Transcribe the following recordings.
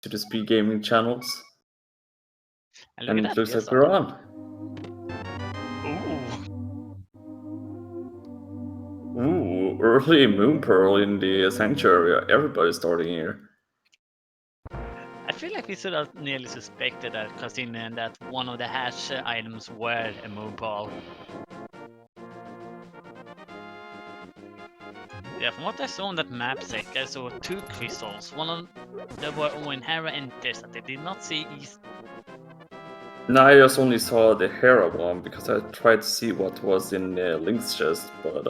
to the speed gaming channels. And And look it at looks that, like we're on. Ooh, early Moon Pearl in the Sanctuary. Everybody's starting here. I feel like we should have nearly suspected that, considering that one of the hash items were a moon pearl. Yeah, from what I saw on that map sec, I saw 2 crystals. One of them were when Hera enters, that they did not see east. No, I just only saw the Hera one because I tried to see what was in Link's chest, but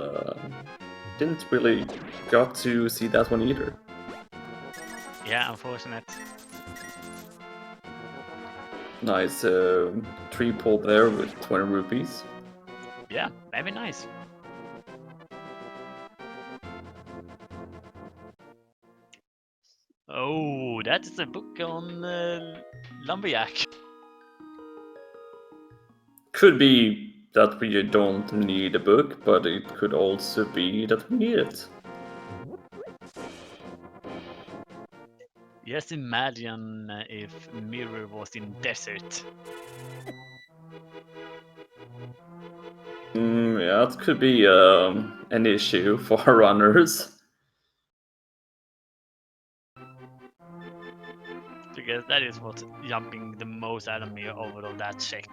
didn't really got to see that one either. Yeah, unfortunate. Nice 3 pull there with 20 rupees. Yeah, very nice. Oh, that's a book on Lumberjack. Could be that we don't need a book, but it could also be that we need it. Just imagine if Mirror was in desert. Yeah, it could be an issue for runners. Because that is what's jumping the most out of me over of that check.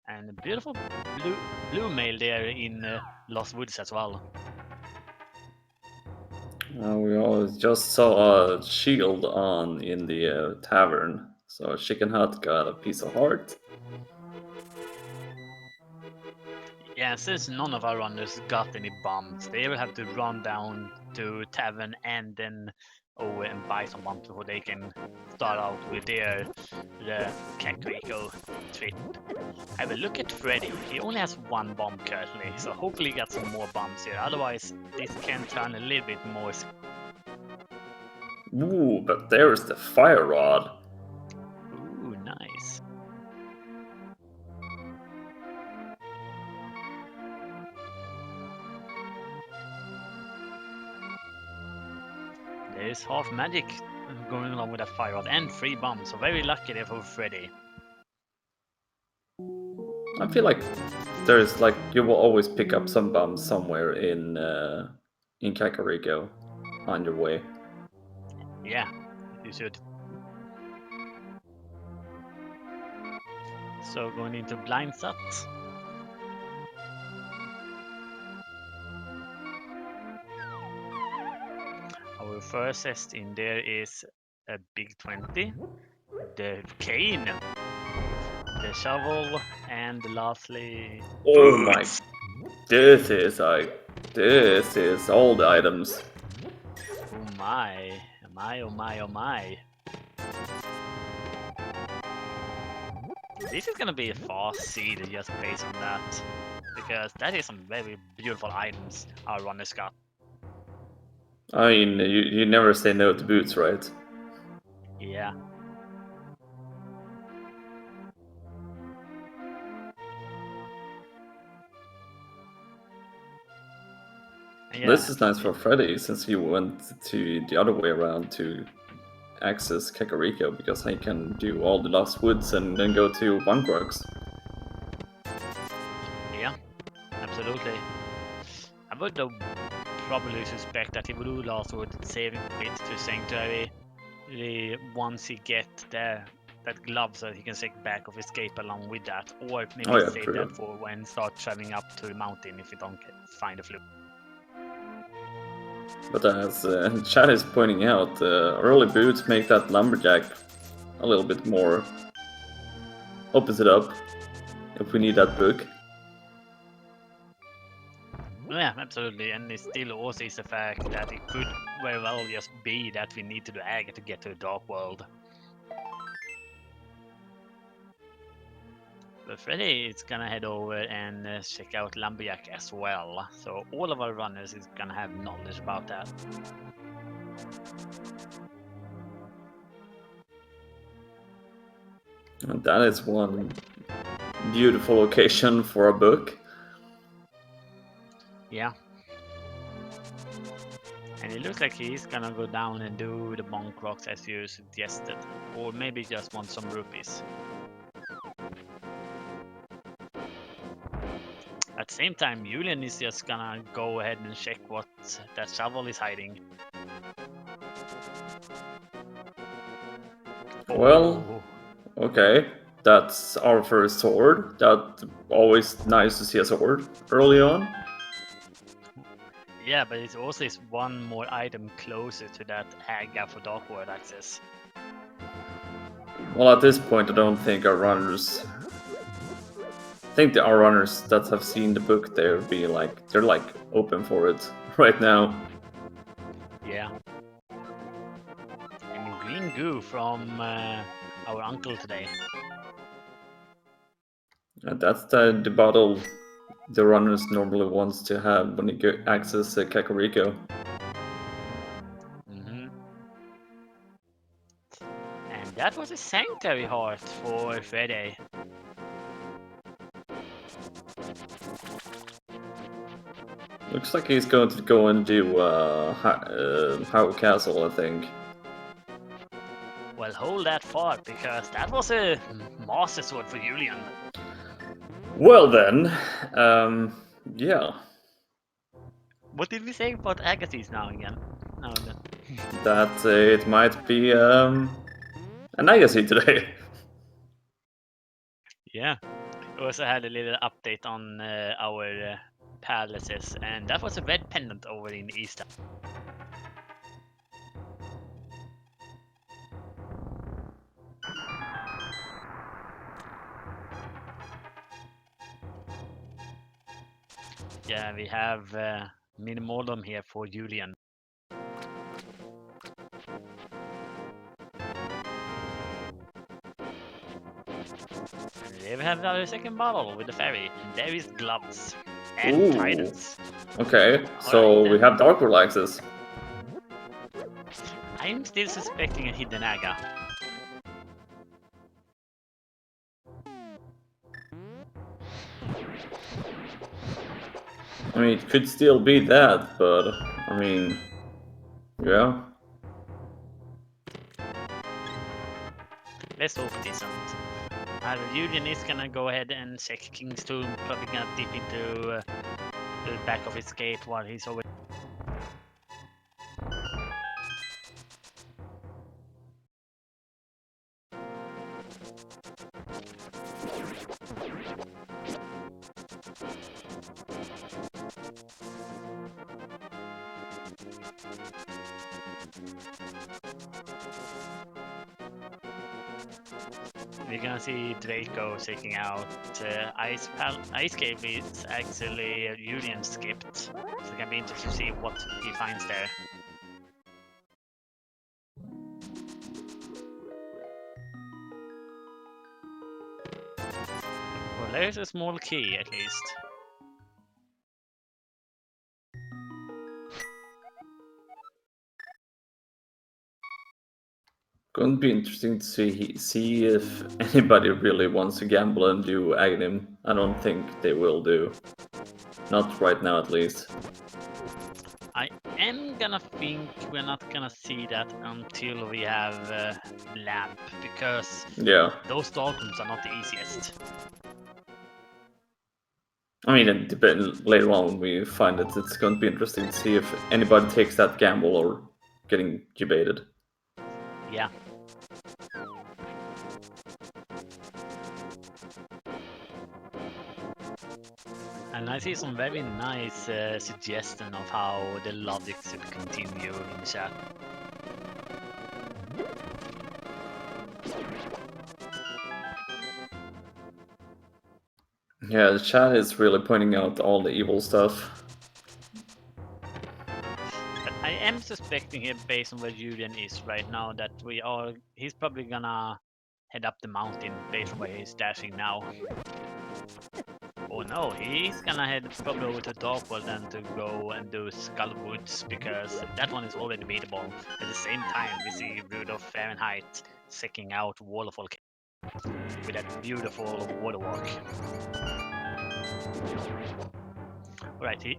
And a beautiful blue mail there in Lost Woods as well. We always just saw a shield on in the tavern, so Chicken Hut got a piece of heart. Yeah, since none of our runners got any bombs, they will have to run down to tavern and then over and buy some bombs before they can start out with the Kakariko trip. Have a look at Freddy. He only has 1 bomb currently, so hopefully he got some more bombs here. Otherwise, this can turn a little bit more. Ooh, but there's the fire rod. Ooh, nice. There's half magic going along with that fire rod and 3 bombs, so very lucky there for Freddy. I feel like there's like you will always pick up some bombs somewhere in Kakariko on your way. Yeah, you should. So going into blind sat. Our first test in there is a big 20, the cane, the shovel, and lastly Oh my! boots. This is all the items. Oh my, oh my, oh my. This is gonna be a fast seed just based on that, because that is some very beautiful items our runners got. I mean, you never say no to boots, right? Yeah. Yeah, This is nice for Freddy since he went to the other way around to access Kakariko because he can do all the Lost Woods and then go to One Crux. Yeah, absolutely. I would probably suspect that he would do Lost Wood saving quit to Sanctuary once he get there that glove so that he can take back of escape along with that, or maybe save true. that for when start traveling up to the mountain if we don't find a flute. But as Chad is pointing out, early boots make that lumberjack a little bit more opens it up if we need that book. Yeah, absolutely, and it still also is the fact that it could very well just be that we need to do Aga to get to the Dark World. But Freddy is gonna head over and check out Lumberjack as well, so all of our runners is gonna have knowledge about that. And that is one beautiful location for a book. Yeah, And it looks like he's gonna go down and do the bonk rocks as you suggested. Or maybe just want some rupees. At the same time, Julian is just gonna go ahead and check what that shovel is hiding. Well, Oh. okay. That's our first sword. That's always nice to see a sword early on. Yeah, but it also is one more item closer to that Aga for Dark World access. Well, at this point, I don't think our runners. I think our runners that have seen the book, they're open for it right now. Yeah. And green goo from our uncle today. And that's the bottle the runners normally wants to have when you access Kakariko. And that was a sanctuary heart for Friday. Looks like he's going to go and do How Castle, I think. Well, hold that thought, because that was a master sword for Julian. Well then, yeah. What did we say about Agassiz now again? No, That it might be an Agassi today. Yeah. We also had a little update on our palaces, and that was a red pendant over in the east. Yeah, we have Minimodom here for Julian. And there we have our second bottle with the fairy, and there is gloves and Ooh. tridents. Okay, so we have Dark World access. I'm still suspecting a hidden Aga. I mean, it could still be that, but I mean, yeah. Let's hope it isn't. Julian is gonna go ahead and check King's Tomb, probably gonna dip into the back of his gate while he's over. We're gonna see Draco checking out Ice Cave is actually Julian skipped. So it's gonna be interesting to see what he finds there. Well, there's a small key at least. Going to be interesting to see if anybody really wants to gamble and do Aghanim. I don't think they will do. Not right now, at least. I am gonna think we're not gonna see that until we have Lamp, because those dark rooms are not the easiest. I mean, it depends. Later on, when we find it, it's going to be interesting to see if anybody takes that gamble or getting debated. Yeah. And I see some very nice suggestion of how the logic should continue in the chat. Yeah, the chat is really pointing out all the evil stuff. But I am suspecting here, based on where Julian is right now, that he's probably gonna head up the mountain based on where he's dashing now. Oh no, he's gonna head probably over to Darkworld then to go and do Skullwoods, because that one is already beatable. At the same time, we see Rudolph Fahrenheit checking out Waterfall with that beautiful water walk. Right, he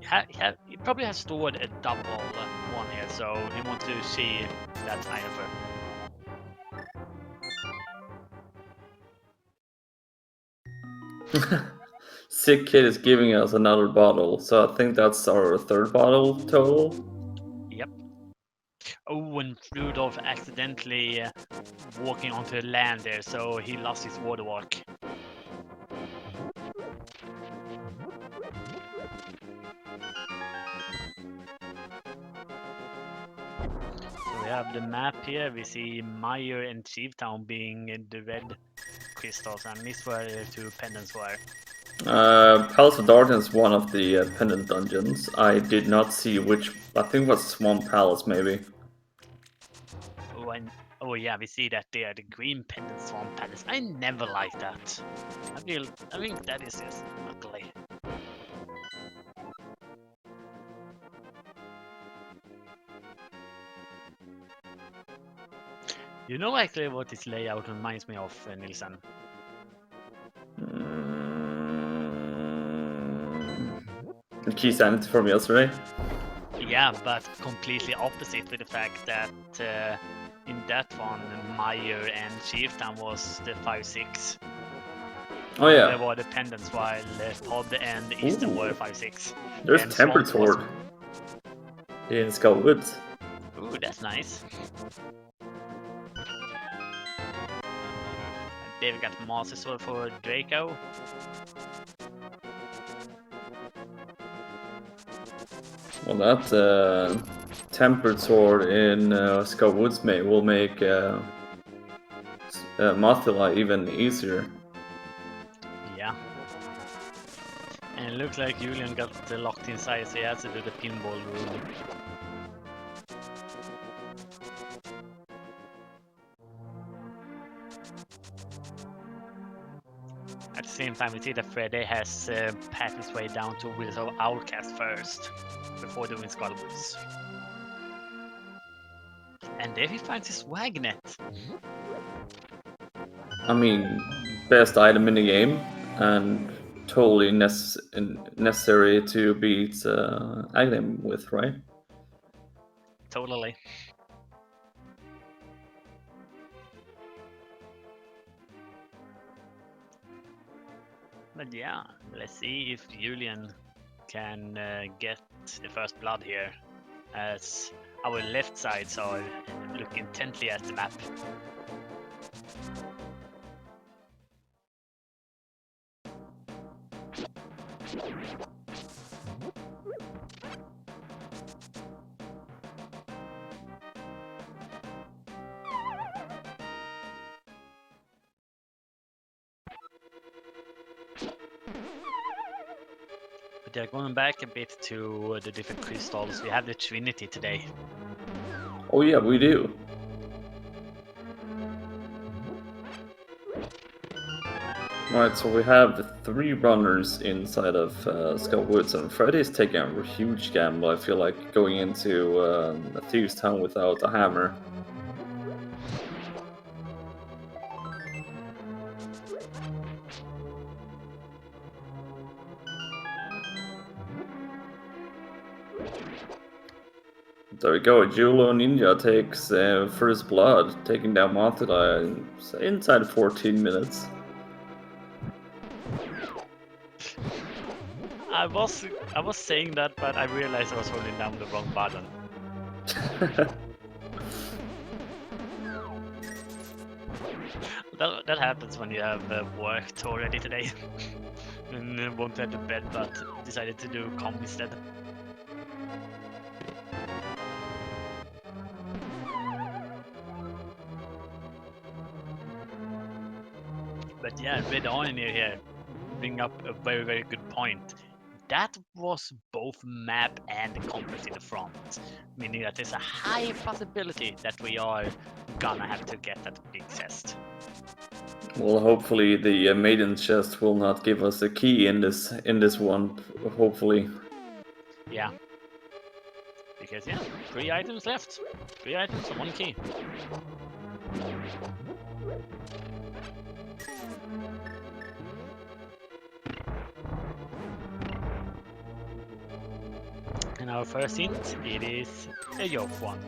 probably has stored a double one here, so he wants to see that item first. Sick Kid is giving us another bottle, so I think that's our third bottle total. Yep. Oh, and Rudolph accidentally walking onto the land there, so he lost his water walk. So we have the map here. We see Meyer and Chieftown being in the red crystals, and these were the two pendants were. Palace of Darkness is one of the pendant dungeons. I did not see which. I think it was Swamp Palace, maybe. Oh, and oh yeah, we see that there, the green pendant swamp palace. I never liked that. I think that is just ugly. You know actually what this layout reminds me of, Nilsson? Key Sanity from yesterday. Yeah, but completely opposite with the fact that in that one, Meyer and Chieftown was the 5-6. Oh yeah. There were the pendants while Pod and Eastern were 5-6. There's and Tempered Swamp was- Sword in Skull Woods. Ooh, that's nice. They've got Master Sword for Draco. Well, that Tempered Sword in Skull Woods will make Mothula even easier. Yeah. And it looks like Julian got locked inside, so he has to do the pinball rule. At the same time, we see that Freddy has passed his way down to Wheels of Outcast first, before doing Skullwoods. And there he finds his Wagnet. I mean, best item in the game, and totally necessary to beat Aghanim with, right? Totally. But yeah, let's see if Julian can get the first blood here, as our left sides are looking intently at the map. But yeah, going back a bit to the different crystals, we have the Trinity today. Oh yeah, we do. Right, so we have 3 runners inside of Skull Woods, and Freddy's taking a huge gamble, I feel like, going into a Thieves' Town without a hammer. There we go, Julo Ninja takes first blood, taking down Mothula inside 14 minutes. I was saying that, but I realized I was holding down the wrong button. That happens when you have worked already today and won't head to bed, but decided to do comp instead. But yeah, Red Onion here bring up a very, very good point. That was both map and compass in the front, meaning that there's a high possibility that we are gonna have to get that big chest. Well, hopefully the maiden chest will not give us a key in this one. Hopefully. Yeah. Because yeah, 3 items left. 3 items and 1 key. our first hint, it is a Yoke one.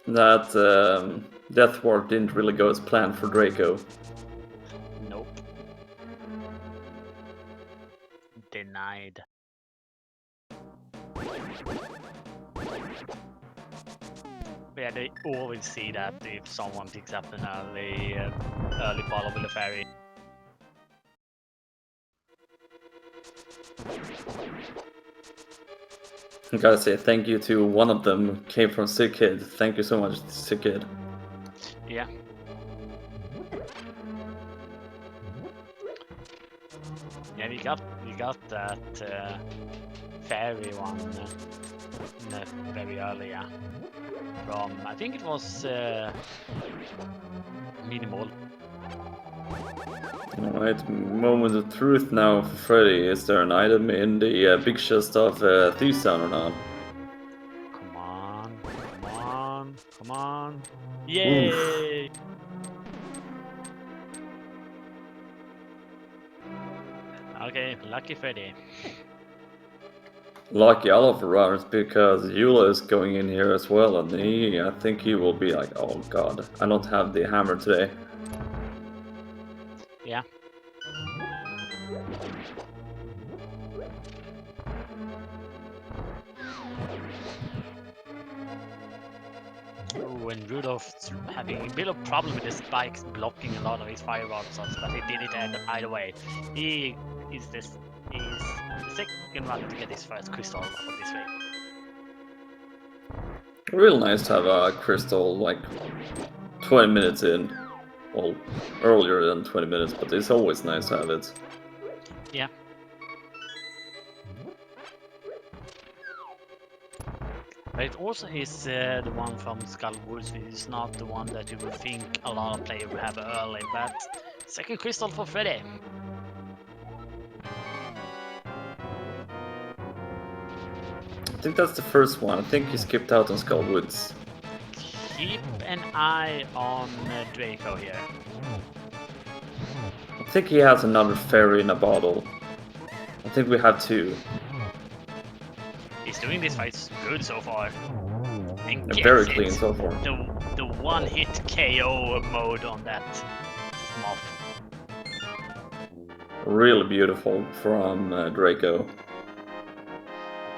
That Death Ward didn't really go as planned for Draco. Nope. Denied. But yeah, they always see that if someone picks up an early bottle with a fairy. I gotta say thank you to one of them, came from Sick Kid. Thank you so much, Sick Kid. Yeah. Yeah, we got that fairy one very early, yeah. From, I think it was Minimal. Alright, moment of truth now for Freddy. Is there an item in the big chest of Thieves Town or not? Come on, come on, come on. Yay! Okay, lucky Freddy. Lucky all of the runners, because Eula is going in here as well, and I think he will be like, oh god, I don't have the hammer today. Yeah. Oh, and Rudolph's having a bit of problem with the spikes blocking a lot of his fire rods, but he did it either way. He is the second runner to get his first crystal of this way. Real nice to have a crystal like 20 minutes in. Well, earlier than 20 minutes, but it's always nice to have it. Yeah. But it also is the one from Skullwoods, which is not the one that you would think a lot of players will have early, but second crystal for Freddy. I think that's the first one. I think he skipped out on Skullwoods. Keep an eye on Draco here. I think he has another fairy in a bottle. I think we have two. He's doing this fight good so far. And Very gets clean it. so far. The one-hit KO mode on that moth. Really beautiful from Draco.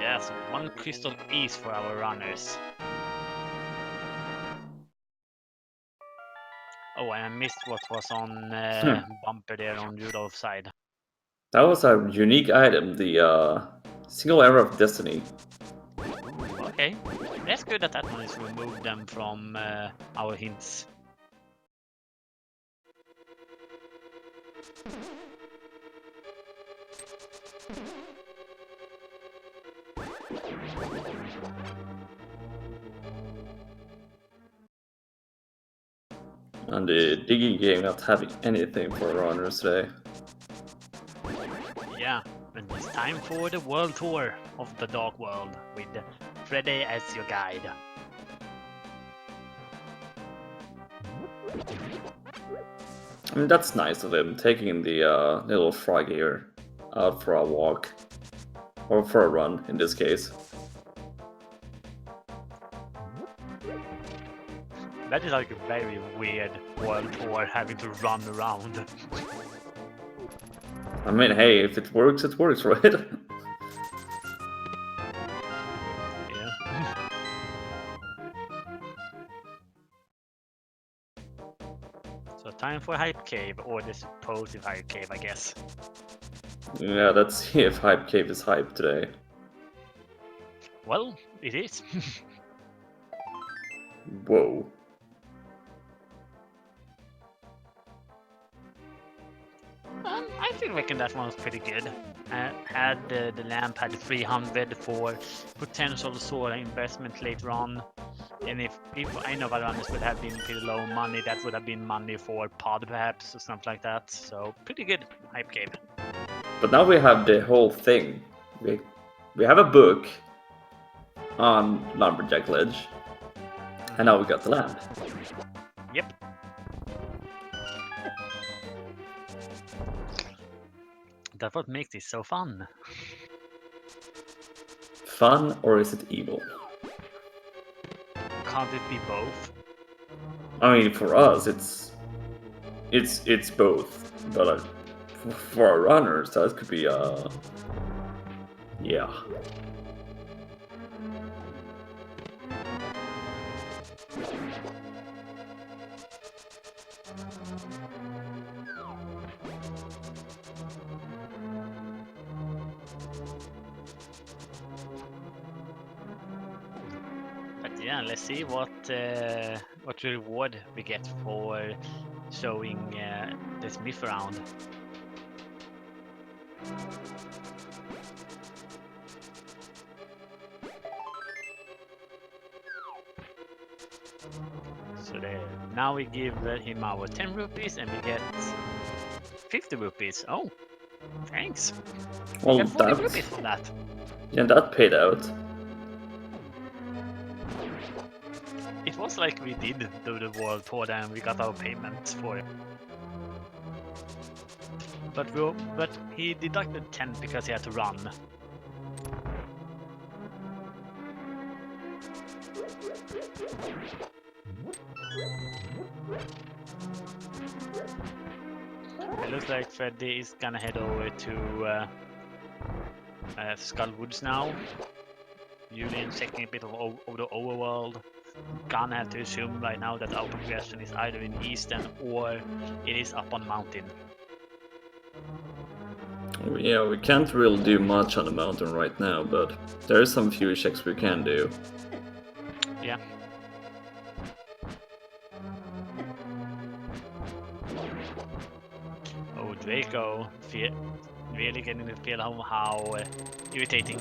Yes, one crystal each for our runners. Oh, and I missed what was on bumper there on Rudolph's side. That was a unique item, the single arrow of destiny. Okay, that's good that one is removed them from our hints. And the digging game not having anything for runners today. Yeah, and it's time for the world tour of the Dark World with Freddy as your guide. I mean, that's nice of him, taking the little frog here out for a walk. Or for a run, in this case. That is like a very weird world tour, having to run around. I mean, hey, if it works, right? Yeah. So time for Hype Cave, or the supposed Hype Cave, I guess. Yeah, let's see if Hype Cave is hype today. Well, it is. Whoa. I think reckon that one was pretty good. Had the lamp had 300 for potential Sora investment later on. And if any of our runners would have been pretty low money, that would have been money for pod perhaps or something like that. So pretty good hype game. But now we have the whole thing. We have a book on Lumberjack Ledge, and now we got the land. Yep. That's what makes this so fun. Fun, or is it evil? Can't it be both? I mean, for us, it's both. But for our runners, that could be yeah. But yeah, let's see what reward we get for showing this myth around. So there. Now we give him our 10 rupees and we get 50 rupees. Oh, thanks. Well, We get 40 rupees for that. Yeah, that paid out. It was like we did do the world tour and we got our payment for it. But he deducted 10 because he had to run. It looks like Freddy is gonna head over to Skull Woods now. Julian checking a bit of over the overworld. Gonna have to assume right now that our progression is either in Eastern or it is up on mountain. Yeah, we can't really do much on the mountain right now, but there are some few checks we can do. Yeah. Oh, Draco, really getting the feel of how irritating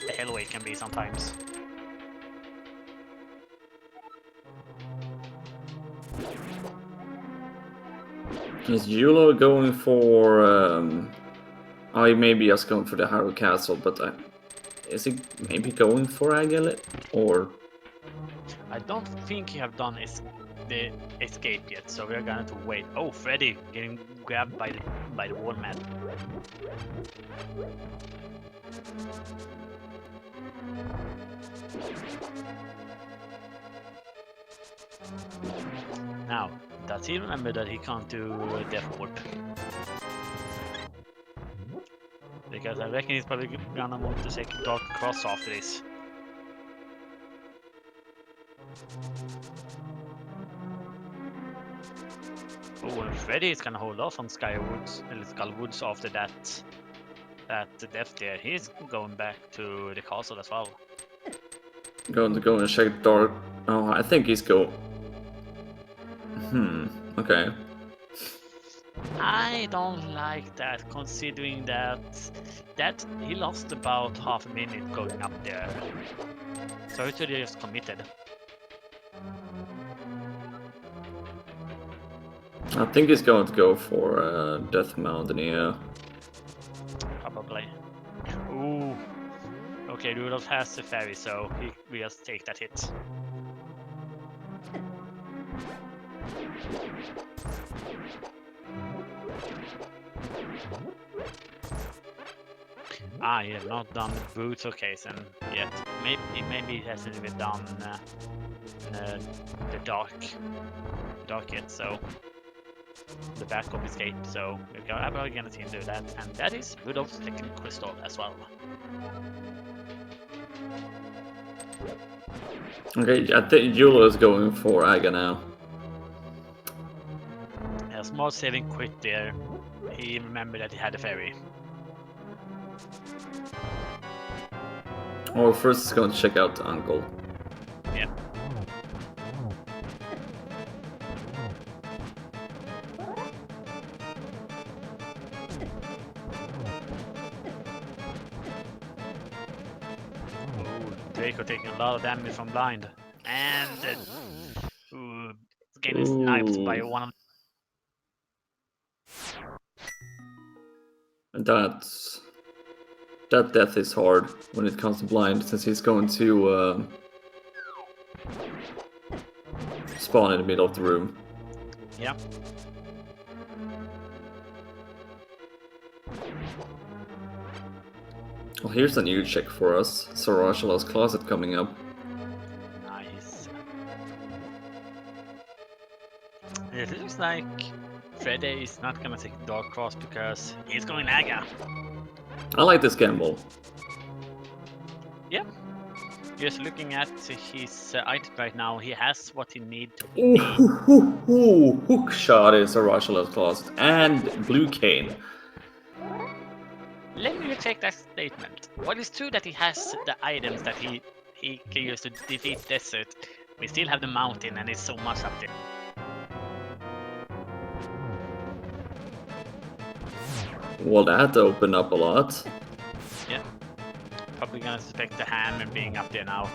the Hellway can be sometimes. Is Yulo going for... Oh, he may be just going for the Harrow Castle, but is he maybe going for Agalit? Or... I don't think you have done the escape yet, so we're gonna have to wait. Oh, Freddy getting grabbed by the wall man. Now, does he remember that he can't do Death Warp? Because I reckon he's probably gonna want to take Dark Cross after this. Oh, and Freddy is gonna hold off on Skull Woods after that death there. He's going back to the castle as well. Going to go and check Dark... Oh, I think he's going... Okay. I don't like that, considering that he lost about half a minute going up there. So he should have just committed. I think he's going to go for Death Mountain, yeah. Probably. Ooh. Okay, Rudolph has the ferry, so we just take that hit. You have not done the boots occasion yet. Maybe he hasn't even done the dark yet, so the back of his gate, so we're probably gonna see him do that, and that is Rudolph's second crystal as well. Okay, I think Yulo is going for Aga now. A small saving quit there. He remembered that he had a ferry. Or first he's going to check out Uncle. Yeah. Draco taking a lot of damage from blind. And getting sniped by one of that death is hard when it comes to blind, since he's going to spawn in the middle of the room. Yeah. Well, here's a new check for us. Sorashala's Closet coming up. Nice. It looks like Freddy is not gonna take Dark Cross because he's going Naga. I like this gamble. Yeah. Just looking at his item right now, he has what he needs to Ooh, hook shot is Sorashala's Closet and Blue Cane. Let me check that statement. Well, it's true that he has the items that he can use to defeat Desert. We still have the mountain and it's so much up there. Well, that opened up a lot. Yeah. Probably gonna suspect the hammer being up there now.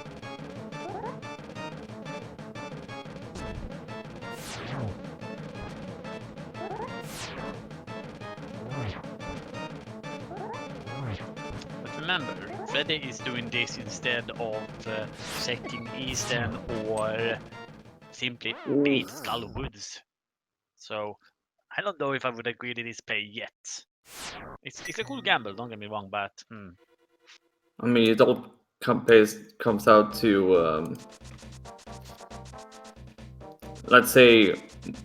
But remember, Freddy is doing this instead of checking Eastern or simply beat Skull Woods. So I don't know if I would agree to this play yet. It's a cool gamble, don't get me wrong, but I mean, it all comes out to let's say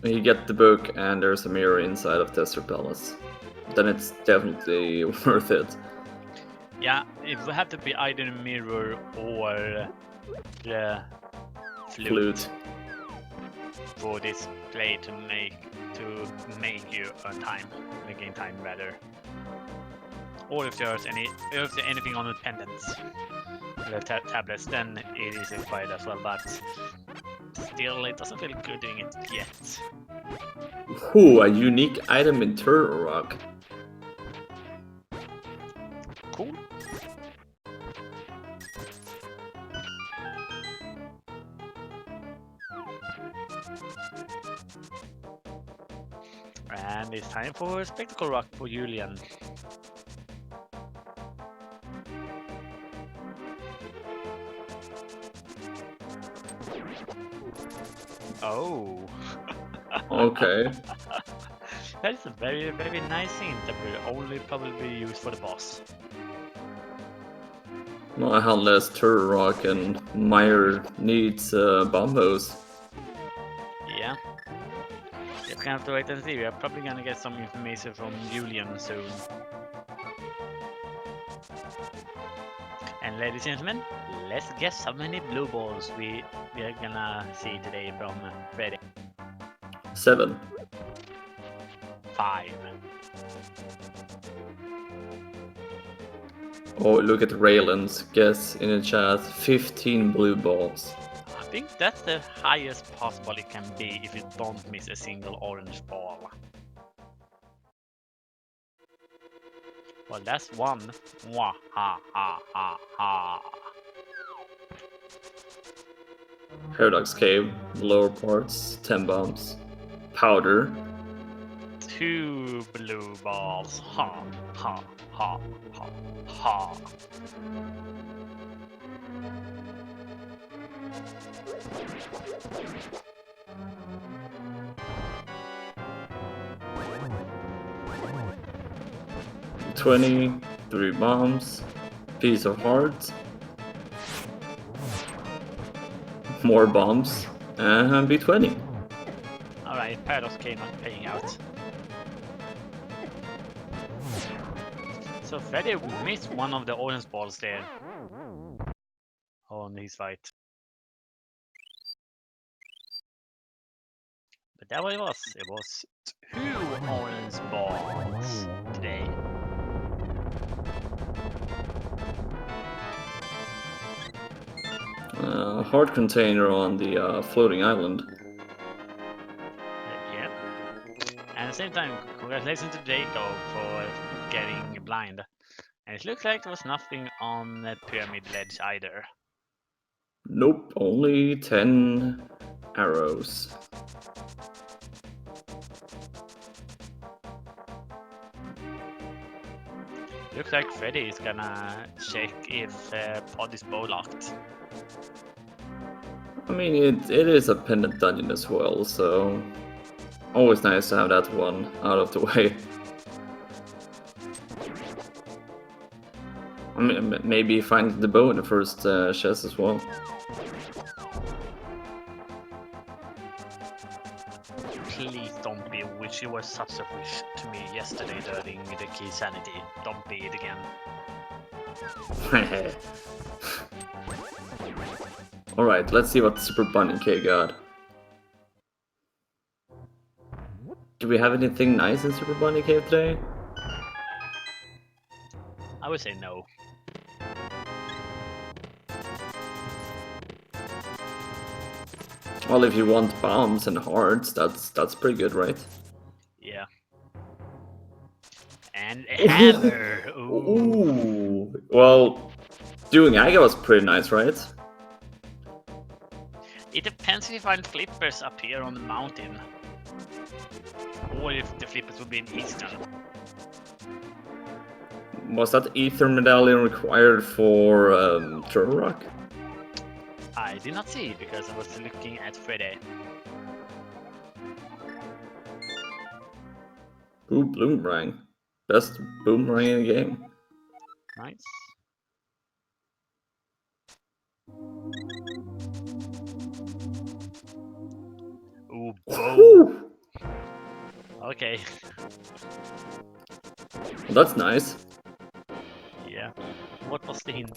you get the book and there's a mirror inside of Desert Palace. Then it's definitely worth it. yeah, it would have to be either a mirror or the flute for this play to make you earn time, gain time rather. Or if there's anything on the pendants, the tablets, then it is required as well. But still, it doesn't feel good doing it yet. Ooh, a unique item in Turtle Rock. Cool. And it's time for Spectacle Rock for Julian. Oh. Okay. That is a very, very nice scene that will only probably be used for the boss. Well, unless Turtle Rock and Meyer needs bomb hose. Yeah. Just gonna have to wait and see. We are probably gonna get some information from Julian soon. And ladies and gentlemen, let's guess how many blue balls we are gonna see today from Freddy. 7. 5. Oh, look at Raylan's guess in the chat. 15 blue balls. I think that's the highest possible it can be if you don't miss a single orange ball. Well, that's one. Mwah, ha, ha, ha, ha. Paradox Cave, lower parts, 10 bombs. Powder. 2 blue balls. Ha, ha, ha, ha, ha. $20, 3 bombs, piece of heart, more bombs, and B20. Alright, Paradox K not paying out. So Freddy missed one of the orange balls there on his fight. But that what it was. It was 2 orange balls today. Heart container on the floating island. Yeah. And at the same time, congratulations to Jacob for getting blind. And it looks like there was nothing on the pyramid ledge either. Nope, only 10 arrows. Looks like Freddy is gonna check if pod is bow locked. I mean, it is a pendant dungeon as well, so always nice to have that one out of the way. I mean, maybe find the bow in the first chest as well. Please don't be a witch. You were such a witch to me yesterday during the key sanity. Don't be it again. Alright, let's see what Super Bunny K got. Do we have anything nice in Super Bunny Cave today? I would say no. Well, if you want bombs and hearts, that's pretty good, right? Yeah. And a hammer. Ooh. Ooh. Well, doing Aga was pretty nice, right? It depends if you find flippers up here on the mountain. Or if the flippers would be in Eastern. Was that Ether medallion required for Turtle Rock? I did not see because I was looking at Freddy. Ooh, Boomerang. Best boomerang in the game. Nice. Ooh, bow. Whew. Okay. Well, that's nice. Yeah. What was the hint?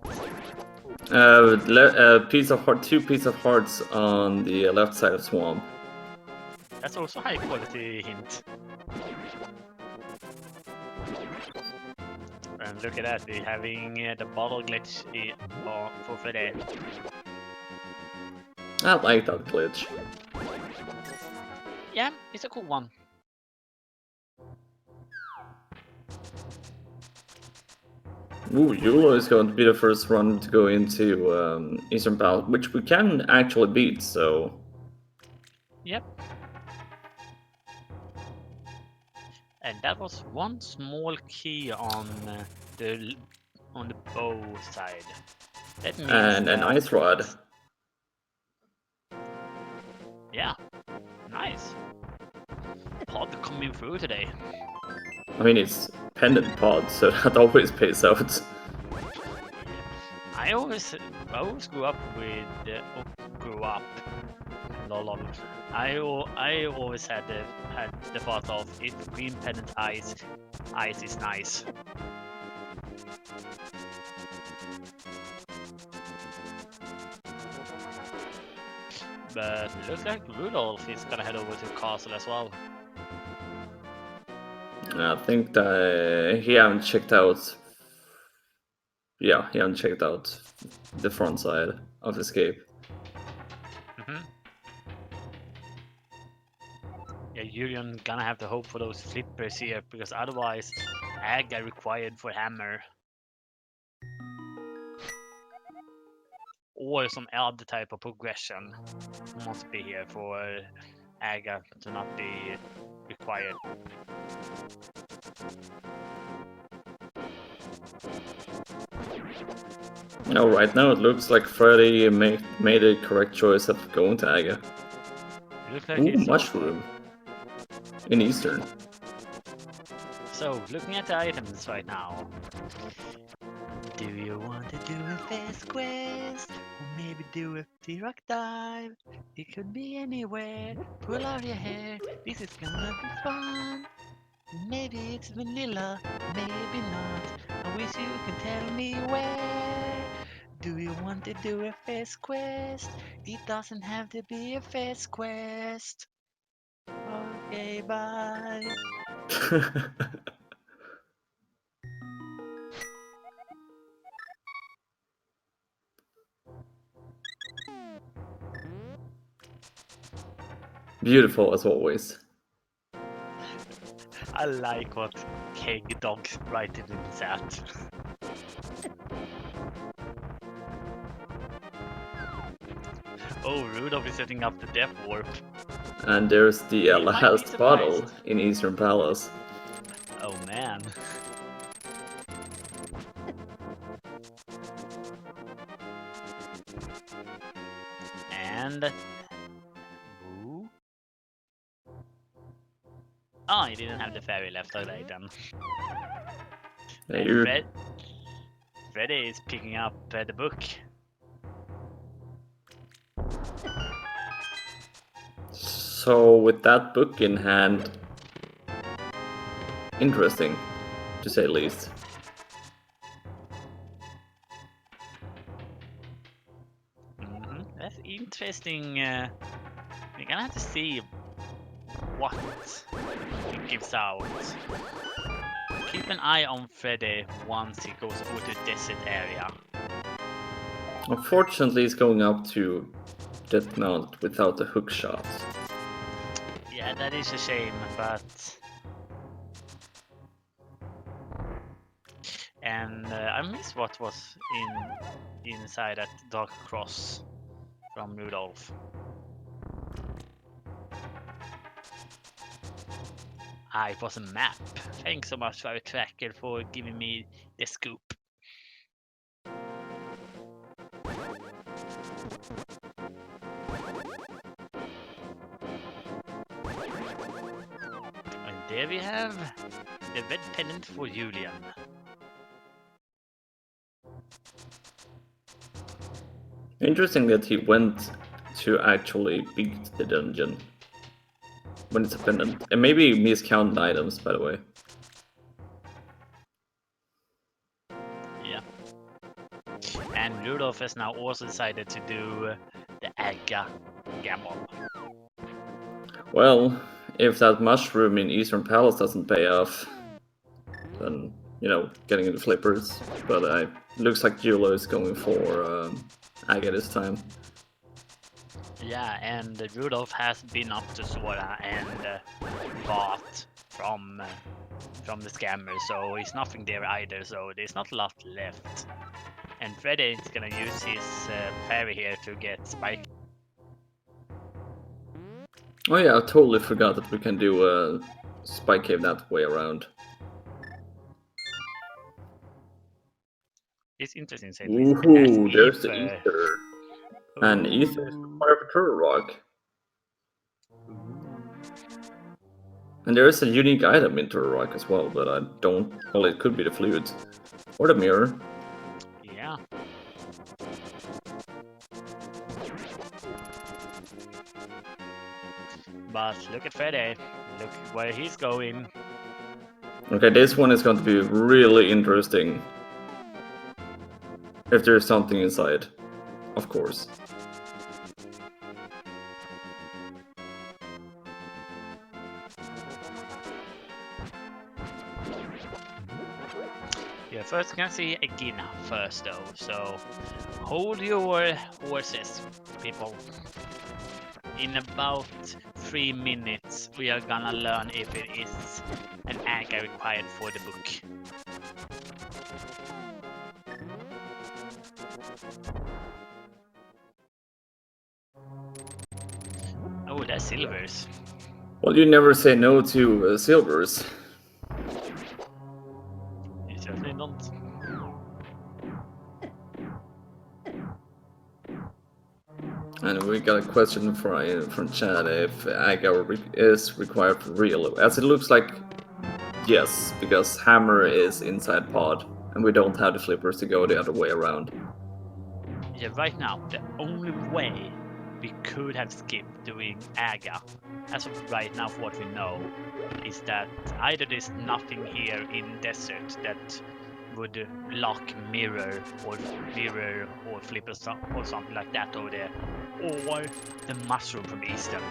Piece of heart, 2 pieces of hearts on the left side of swamp. That's also high quality hint. And look at that, we're having the bottle glitch for Freddy. I like that glitch. Yeah, it's a cool one. Ooh, Yulo is going to be the first run to go into Eastern Palace, which we can actually beat, so... Yep. And that was one small key on the bow side. That means And an ice rod. Yeah, nice. Pod coming through today. I mean, it's pendant pod, so that always pays out. I always grew up with grew up. Lol. I always had the thought of if green pendant ice is nice. But it looks like Rudolph is gonna head over to the castle as well. I think that he haven't checked out... Yeah, he hasn't checked out the front side of Escape. Yeah, Julian gonna have to hope for those flippers here, because otherwise Aga required for hammer. Or some other type of progression must be here for Aga to not be required. No, right now it looks like Freddy made a correct choice of going to Aga. Like ooh, mushroom. In Eastern. So, looking at the items right now. Do you want to do a fast quest? Or maybe do a T-Rock dive? It could be anywhere. Pull out your hair. This is gonna be fun. Maybe it's vanilla, maybe not. I wish you could tell me where. Do you want to do a fast quest? It doesn't have to be a fast quest. Okay, bye. Beautiful as always. I like what Keg Dogs writing in the chat. Oh, Rudolph is setting up the Death Warp. And there's the You might be last bottle surprised. in Eastern Palace. Oh man. And... Ooh. Oh, he didn't have the fairy left, alright then. Yeah, And you're- Freddy is picking up the book. So with that book in hand, interesting, to say the least. That's interesting. We're gonna have to see what it gives out. Keep an eye on Freddy once he goes over to the desert area. Unfortunately, he's going up to Death Mount without the hook shot. Yeah, that is a shame, but... And I miss what was inside that dark cross from Rudolph. Ah, it was a map. Thanks so much, Fire Tracker, for giving me the scoop. And there we have the red pennant for Julian. Interesting that he went to actually beat the dungeon when it's a pendant. And maybe miscounted items, by the way. Yeah. And Rudolph has now also decided to do the Aga gamble. Well, if that mushroom in Eastern Palace doesn't pay off, then, you know, getting into flippers. But looks like Julo is going for Aga this time. Yeah, and Rudolph has been up to Sora and bought from the scammer, so he's nothing there either, so there's not a lot left. And Freddy is gonna use his fairy here to get Spike. Oh yeah, I totally forgot that we can do a Spike Cave that way around. It's interesting to say Ooh, there's the Ether. Ether. And Ether is required for Turtle Rock. And there is a unique item in Turtle Rock as well, but I don't... Well, it could be the flute. Or the mirror. Yeah. But look at Freddy. Look where he's going. Okay, this one is going to be really interesting. If there's something inside. Of course. Yeah, first we're gonna see a Gina first though, so hold your horses, people. In about 3 minutes we are gonna learn if it is an Aga required for the book. Oh, that's silvers. Well, you never say no to silvers. You certainly don't. And we got a question from Chad if Aga is required for real. As it looks like, yes, because Hammer is inside Pod, and we don't have the flippers to go the other way around. Yeah, right now, the only way we could have skipped doing Aga, as of right now for what we know, is that either there's nothing here in desert that would lock mirror or flipper or something like that over there, or the mushroom from Eastern.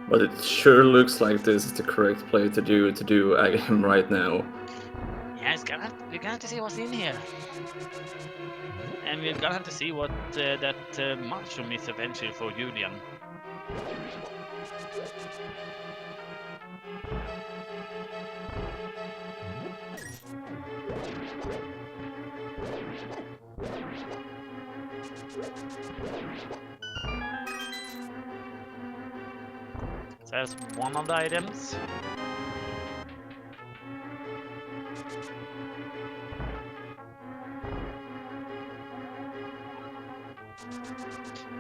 But it sure looks like this is the correct play to do Aga right now. Yeah, we're gonna have to see what's in here. And we're gonna have to see what that mushroom is eventually for Julian. So that's one of the items.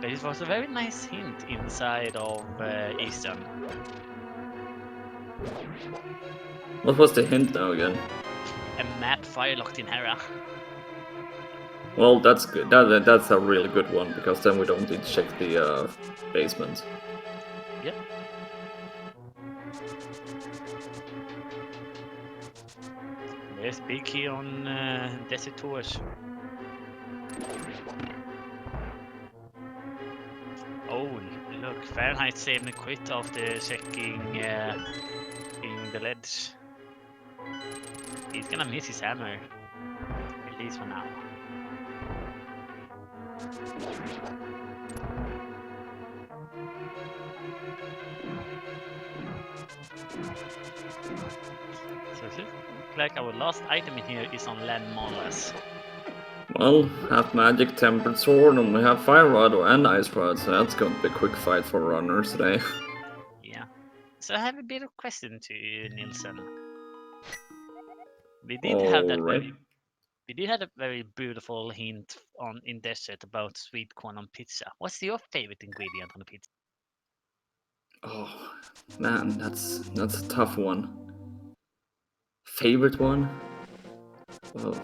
But it was a very nice hint inside of Eastern. What was the hint now again? A map firelocked in Hera. Well, that's good. That's a really good one, because then we don't need to check the basement. Yep. There's big key on Desert Tours. Oh, look, Fahrenheit saved me quit after checking in the ledge. He's gonna miss his hammer, at least for now. So it looks like our last item in here is on Land Molas. Well, half magic, tempered sword, and we have fire rod and ice rod, so that's going to be a quick fight for runners today. Yeah. So I have a bit of question to you, Nilsson. We did have that Alright. we did have a very beautiful hint in Desert about sweet corn on pizza. What's your favorite ingredient on the pizza? Oh, man, that's a tough one. Favorite one? Oh.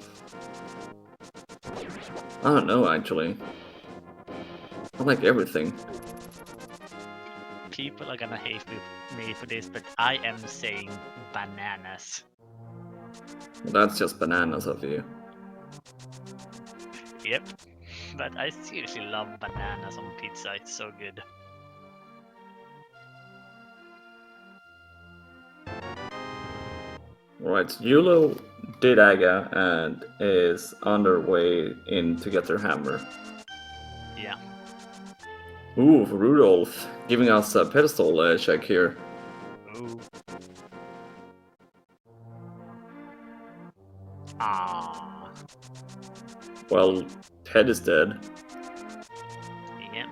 I don't know, actually. I like everything. People are gonna hate me for this, but I am saying bananas. That's just bananas of you. Yep. But I seriously love bananas on pizza, it's so good. Right, Yulo did Aga and is on their way in to get their hammer. Yeah. Ooh, Rudolph giving us a pedestal check here. Ooh. Ah. Well, Ted is dead. Yep.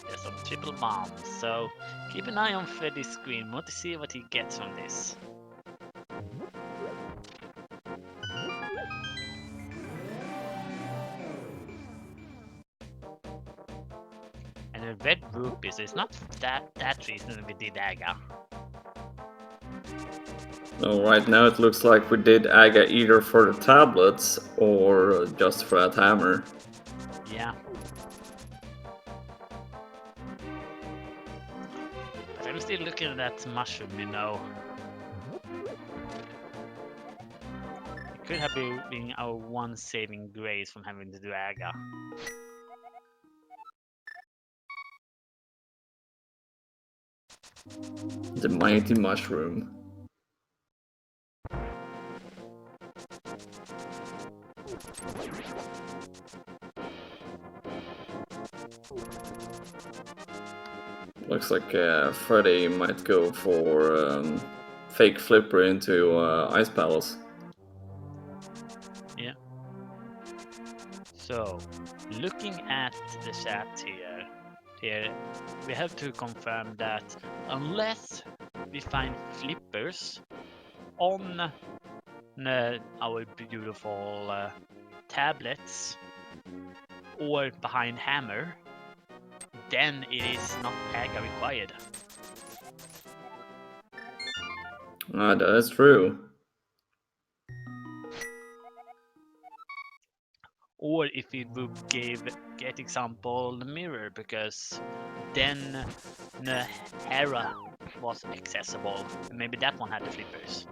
There's some triple bombs, so keep an eye on Freddy's screen. Want to see what he gets from this. And the red rupees, it's not that reason we did Aga. No, right now it looks like we did Aga either for the tablets or just for that hammer. Yeah. But I'm still looking at that mushroom, you know. It could have been our one saving grace from having to do Aga. The mighty mushroom. Looks like Freddy might go for fake flipper into Ice Palace. Yeah. So, looking at the chat here we have to confirm that unless we find flippers on our beautiful tablets or behind hammer, then it is not Aga required. That is true. Or if we would get example the mirror, because then the Hera was accessible, and maybe that one had the flippers.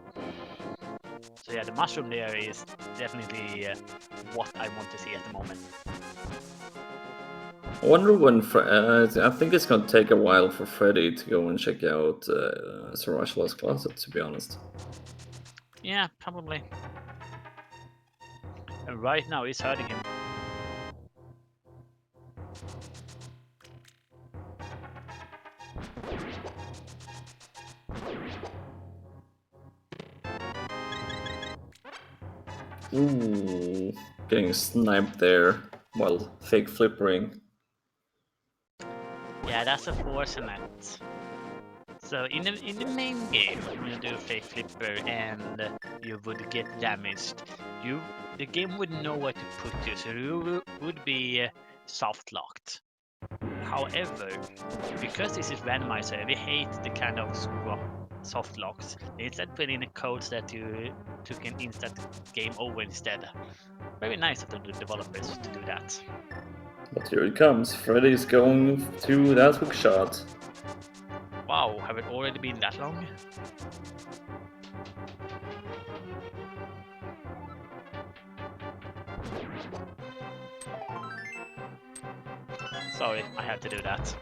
So yeah, the mushroom there is definitely what I want to see at the moment. I wonder when I think it's gonna take a while for Freddy to go and check out Sarashala's closet, to be honest. Yeah, probably. And right now it's hurting him. Ooh, getting sniped there while fake flippering. Yeah, that's unfortunate. So in the main game, when you do a fake flipper and you would get damaged, the game would know where to put you, so you would be soft locked. However, because this is randomizer, we hate the kind of soft locks. They instead put in a code that you took an instant game over instead. Very nice of the developers to do that. But here it comes. Freddy's going to that hook shot. Wow, have it already been that long? Sorry, I had to do that.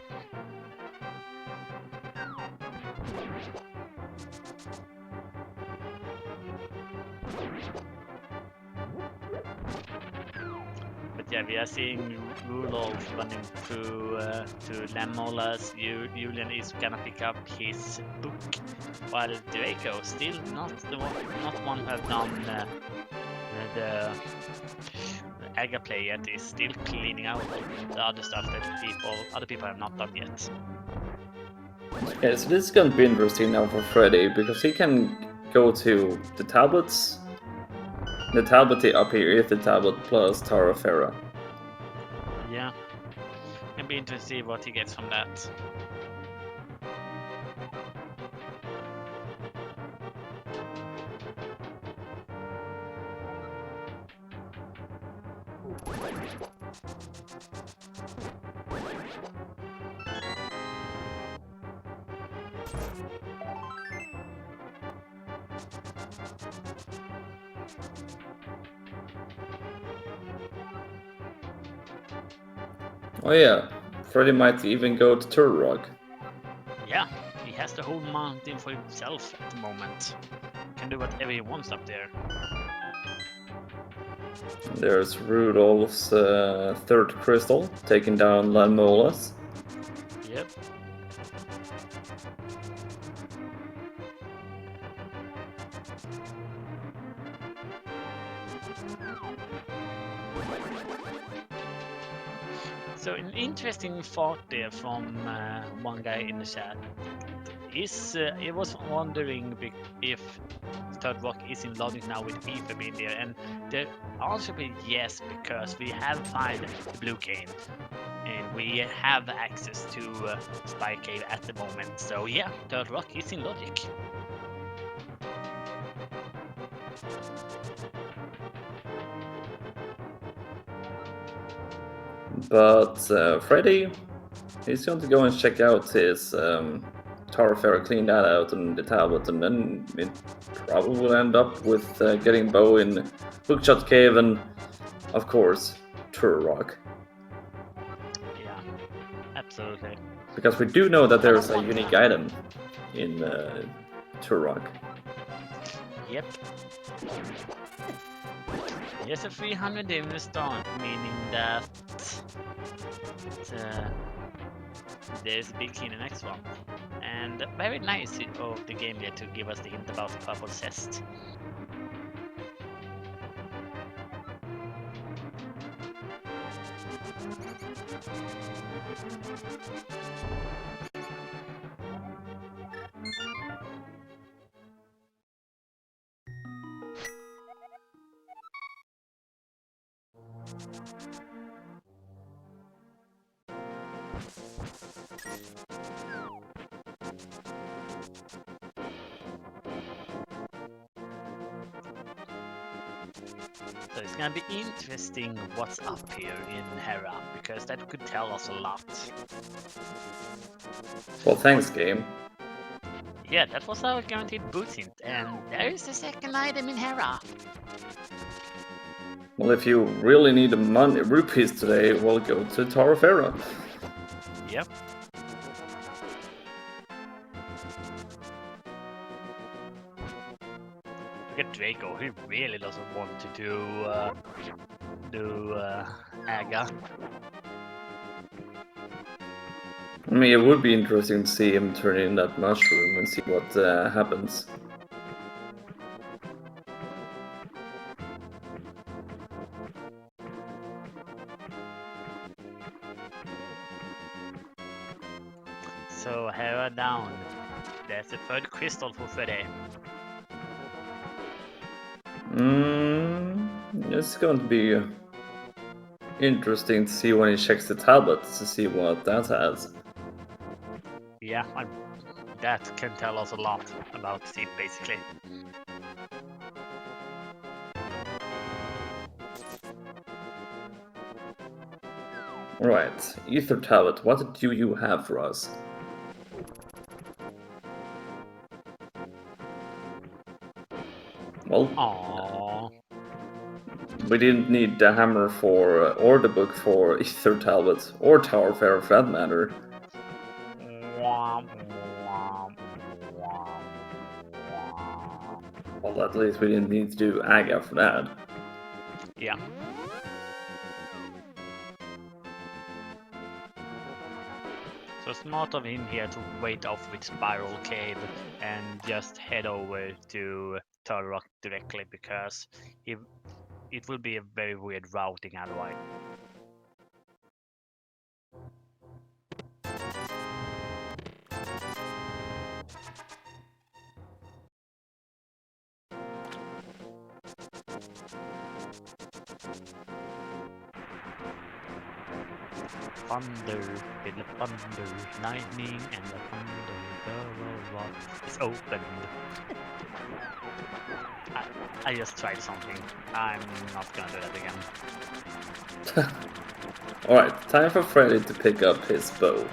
But yeah, we are seeing Rudolph running through to Lemolas. Julian is gonna pick up his book, while Draco still not one who have done the Aga play yet. Is still cleaning out the other stuff that other people have not done yet. Okay, so this is gonna be interesting now for Freddy, because he can go to the tablets. The tablet up here is the tablet plus Tower of Terror. Yeah, it'll be interesting to see what he gets from that. Oh yeah, Freddy might even go to Turtle Rock. Yeah, he has the whole mountain for himself at the moment. Can do whatever he wants up there. There's Rudolph's third crystal, taking down Lanmolas. Yep. So an interesting thought there from one guy in the chat is he was wondering if Third Rock is in logic now with Ether being there, and the answer is yes, because we have found the blue cane and we have access to Spy Cave at the moment. So yeah, Third Rock is in logic. But Freddy, he's going to go and check out his Tower of Terror, clean that out on the tablet, and then it probably will end up with getting Bo in Hookshot Cave and, of course, Turtle Rock. Yeah, absolutely. Because we do know that there's a unique item in Turtle Rock. Yep. Here's a 300 in the start, meaning that there's a big key in the next one. And very nice of the game here to give us the hint about the purple chest. So it's gonna be interesting what's up here in Hera, because that could tell us a lot. Well, thanks, game. Yeah, that was our guaranteed boot hint, and there is the second item in Hera. Well, if you really need rupees today, well, go to Tower of Terror. Yep. Look at Draco, he really doesn't want to do Aga. I mean, it would be interesting to see him turn in that mushroom and see what happens. So Hera down. There's the third crystal for Freddy. It's going to be interesting to see when he checks the tablets to see what that has. Yeah, that can tell us a lot about the team, basically. Right, Ether Tablet, what do you have for us? Well, Aww. we didn't need the hammer for, or the book for Ether Tablet, or Tower Fair for that matter. Well, at least we didn't need to do Aga for that. Yeah. So smart of him here to wait off with Spiral Cave and just head over to Turtle Rock directly, because it will be a very weird routing otherwise. Thunder, in the thunder, lightning, and the thunder, the rock is opened. I just tried something. I'm not gonna do that again. Alright, time for Freddy to pick up his bow.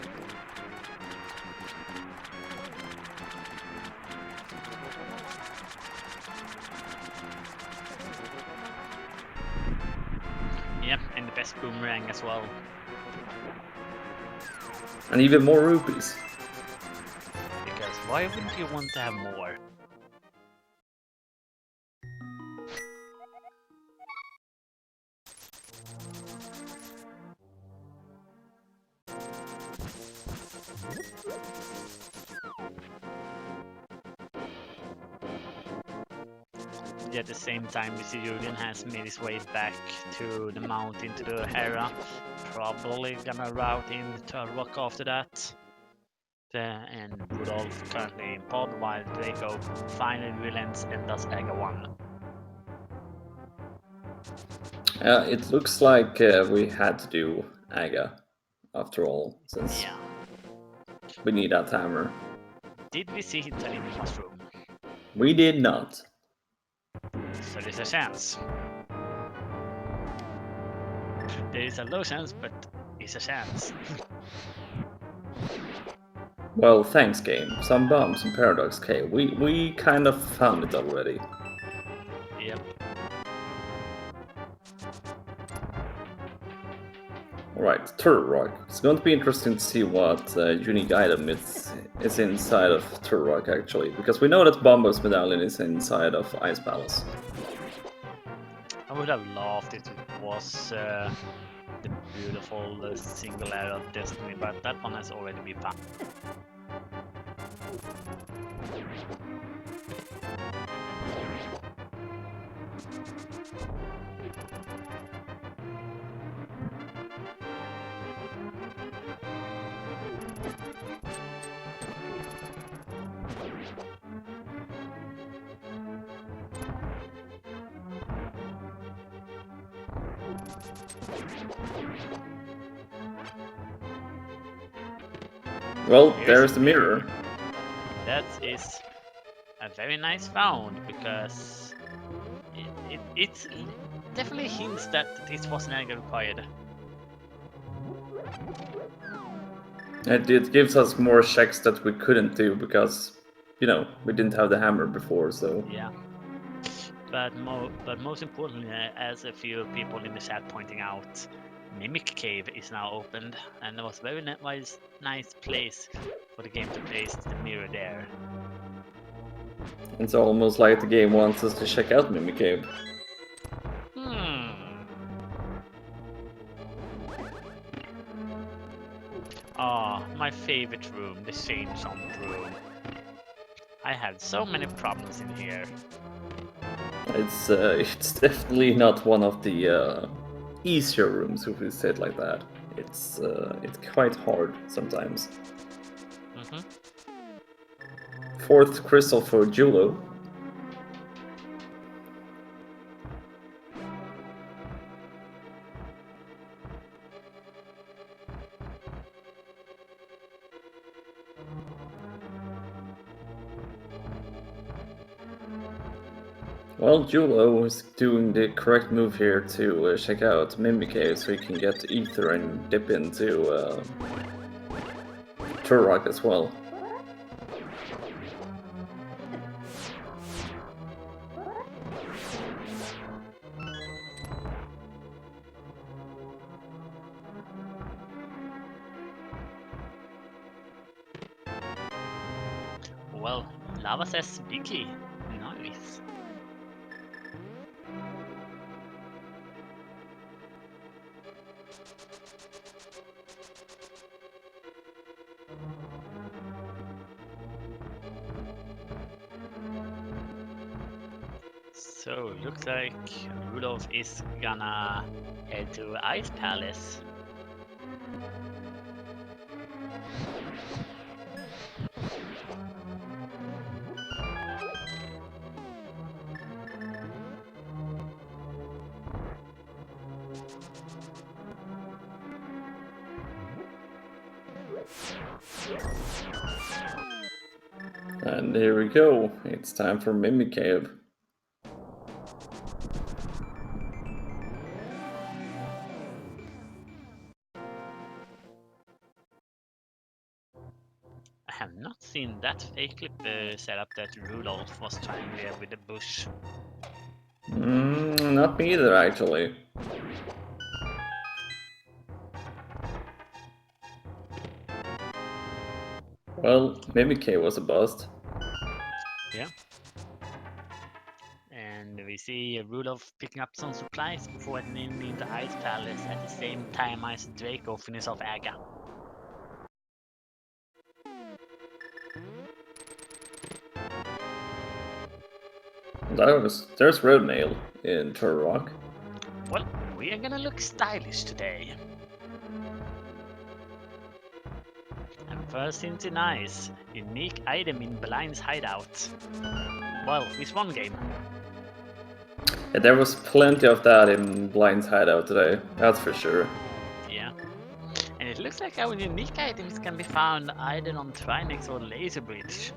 Yep, and the best boomerang as well. And even more rupees. Because why wouldn't you want to have more? At the same time, we see Julian has made his way back to the mountain, to the Hera. Probably gonna route in to Rock after that. And Rudolph currently in pod, while Draco finally relents and does Aga 1. It looks like we had to do Aga, after all, since we need that hammer. Did we see Hitler in the mushroom? We did not. So there's a chance. There is a low chance, but it's a chance. Well, thanks game. Some bombs in Paradox Cave. We kind of found it already. Yep. Alright, Turtle Rock. It's going to be interesting to see what unique item is inside of Turtle Rock actually, because we know that Bombo's medallion is inside of Ice Palace. I would have laughed if it was the beautiful single arrow of destiny, but that one has already been found. Well, there's the mirror. That is a very nice found, because it definitely hints that this was an angle required. It gives us more checks that we couldn't do because, you know, we didn't have the hammer before, so... Yeah. But most importantly, as a few people in the chat pointing out, Mimic Cave is now opened, and it was a very nice place for the game to place the mirror there. It's almost like the game wants us to check out Mimic Cave. Ah, my favorite room, the Shane Jump room. I had so many problems in here. It's definitely not one of the easier rooms, if we say it like that. It's quite hard sometimes. Fourth crystal for Julo. Well, Julo is doing the correct move here to check out Mimikyu so he can get Ether and dip into Turok as well. Well, Lava says Vicky. Nice. So, looks like Rudolph is gonna head to Ice Palace. And here we go. It's time for Mimikyu. I have not seen that fake clip setup that Rudolph was trying there with the bush. Not me either, actually. Well, Mimikyu was a bust. Yeah. And we see Rudolph picking up some supplies before heading into Ice Palace at the same time as Draco finishes off Aga. There's Red Nail in Turok. Well, we are gonna look stylish today. And first into nice, unique item in Blind's hideout. Well, it's one game. Yeah, there was plenty of that in Blind's hideout today, that's for sure. Yeah. And it looks like our unique items can be found either on Trinex or Laser Bridge.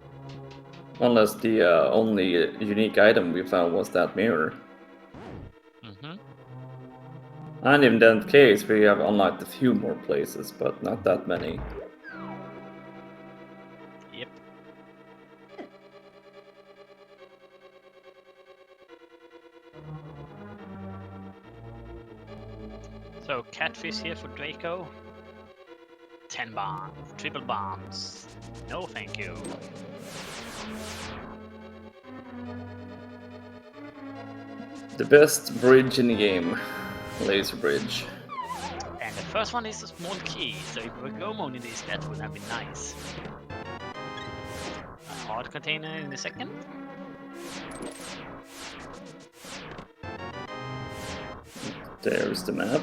Unless the only unique item we found was that mirror. And in that case, we have unlocked a few more places, but not that many. Yep. So, catfish here for Draco. 10 bombs, triple bombs. No thank you. The best bridge in the game, Laser Bridge. And the first one is a small key, so if we go on in this, that would have been nice. A hard container in the second. There's the map.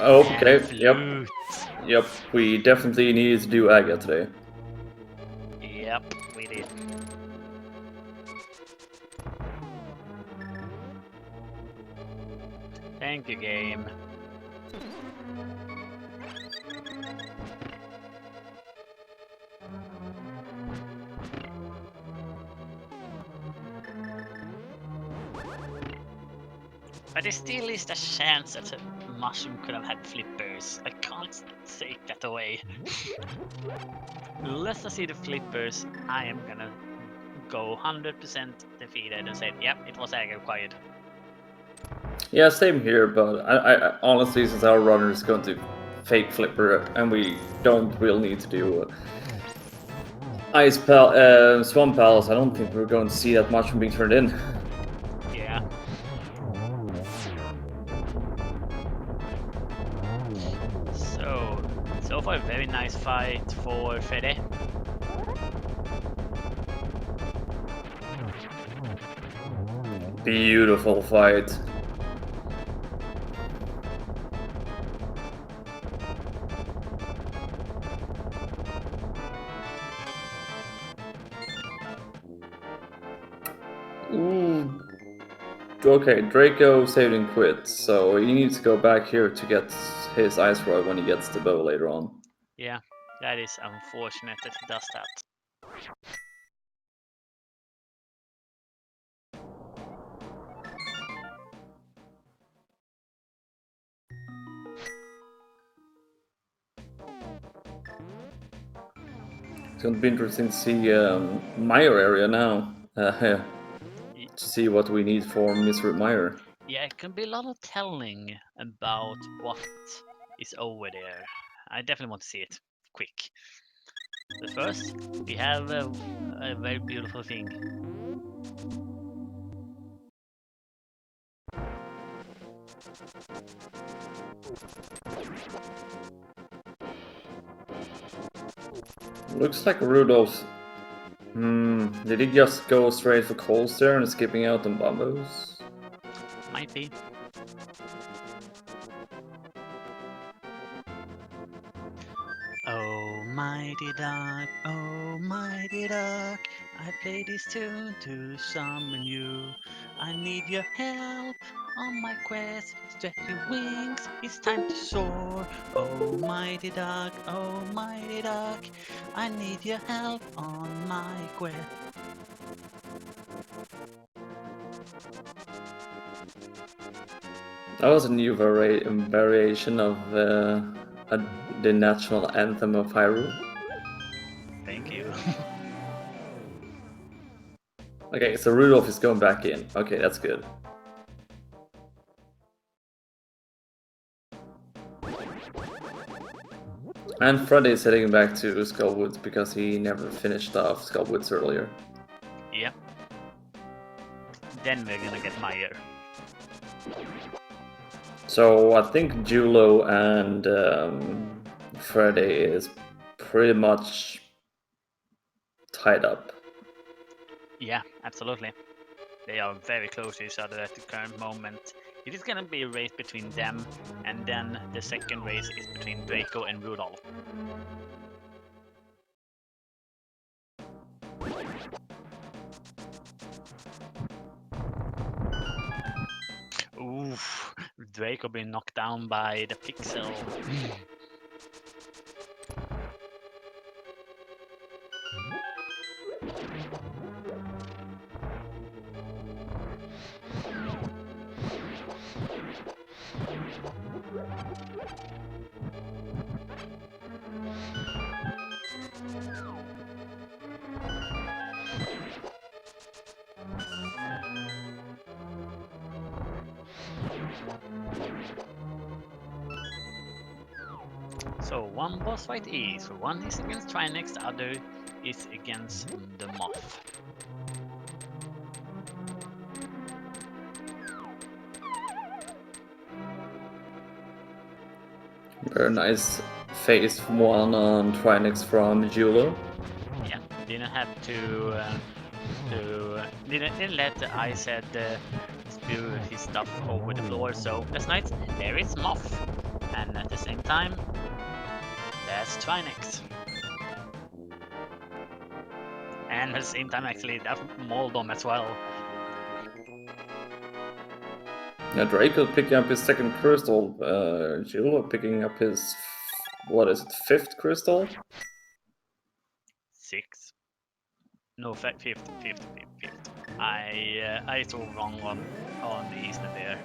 Oh, okay, yep. Yep, we definitely needed to do Aga today. Yep, we did. Thank you, game. But there still is the chance that a mushroom could have had flippers. I can't take that away. Unless I see the flippers, I am gonna go 100% defeated and say, yep, it was ag required. Yeah, same here, but I honestly, since our runner is going to fake flipper, and we don't really need to do Swamp Palace, I don't think we're going to see that much from being turned in. Yeah. So far a very nice fight for Fede. Beautiful fight. Okay, Draco saved and quit, so he needs to go back here to get his ice rod when he gets the bow later on. Yeah, that is unfortunate that he does that. It's going to be interesting to see Meyer area now. To see what we need for Mr. Meyer. Yeah, it can be a lot of telling about what is over there. I definitely want to see it quick. But first, we have a very beautiful thing. Looks like Rudolph. Did he just go straight for calls there and skipping out on Bombos? Might be. Oh mighty duck, I play this tune to summon you. I need your help on my quest. Stretch your wings, it's time to soar. Oh mighty duck, I need your help on my quest. That was a new variation of the national anthem of Hyrule. Thank you. Okay, so Rudolph is going back in. Okay, that's good. And Freddy is heading back to Skullwoods because he never finished off Skullwoods earlier. Yep. Then we're gonna get Meyer. So I think Julo and Freddy is pretty much tied up. Yeah, absolutely. They are very close to each other at the current moment. It is gonna be a race between them, and then the second race is between Draco and Rudolph. Oof, Draco being knocked down by the pixel. So one boss fight is, one is against Trinex, the other is against the Moth. Very nice phase one on Trinex from Julo. Yeah, didn't have to didn't let the Ice Head spew his stuff over the floor, so that's nice. There is Moth, and at the same time, that's Trinex. And at the same time, actually, that's Moldom as well. Yeah, Draco picking up his second crystal. Julo picking up his, what is it, fifth crystal? 6. No, fifth. I saw wrong on the Eastern there.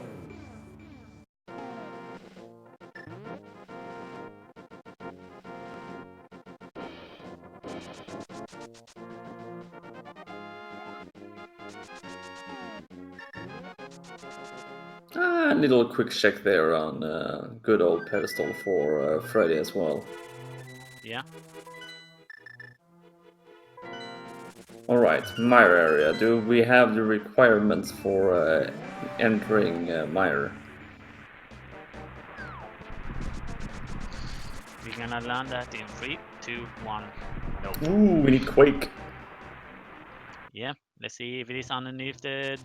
A little quick check there on good old pedestal for Freddy as well. Yeah. Alright, Meyer area. Do we have the requirements for entering Meyer? We're gonna land that in 3, 2, 1. No. Ooh, we need Quake. Yeah, let's see if it is underneath the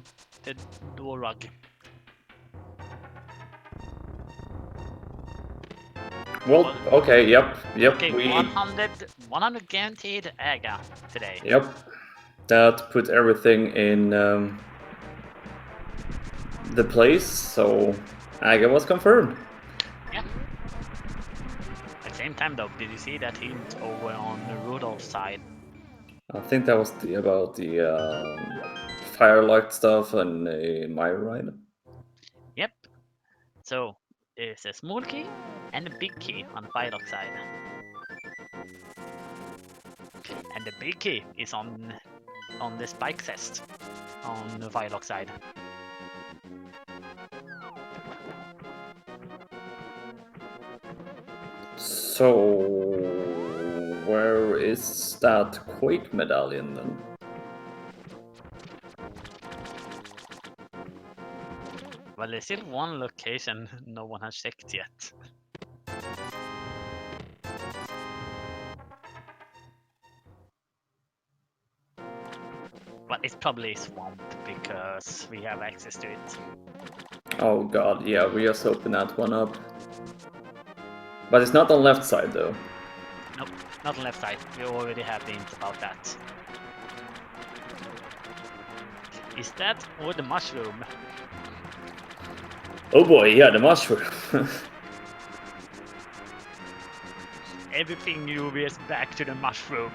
door rug. Well, okay, yep. Okay, we 100 guaranteed Aga today. Yep, that put everything in the place, so Aga was confirmed. Yeah. At the same time, though, did you see that hint over on Rudolph's side? I think that was about the firelight stuff and my right. Yep. So there's a small key and a big key on the Vilox side. And the big key is on the spike chest on the Vilox side. So where is that Quake medallion then? Well, there's still one location no one has checked yet. But it's probably swamp because we have access to it. Oh god, yeah, we just opened that one up. But it's not on left side though. Nope, not on left side. We already have the hint about that. Is that or the mushroom? Oh boy, yeah, the mushroom. Everything moves back to the mushroom.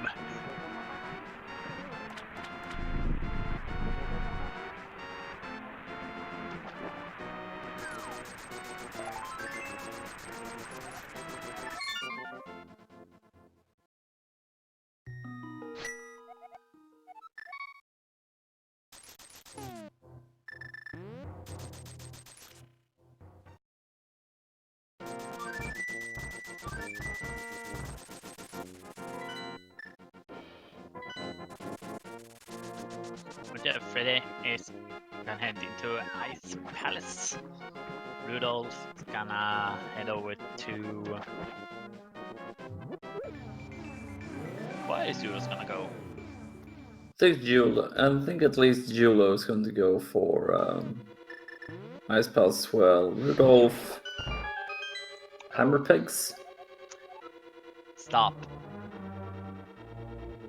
But Freddy is gonna head into Ice Palace. Rudolph's gonna head over to... Where is Rudolph gonna go? I think at least Julo is going to go for Ice Palace as well. Rudolph, Hammer Pigs. Stop.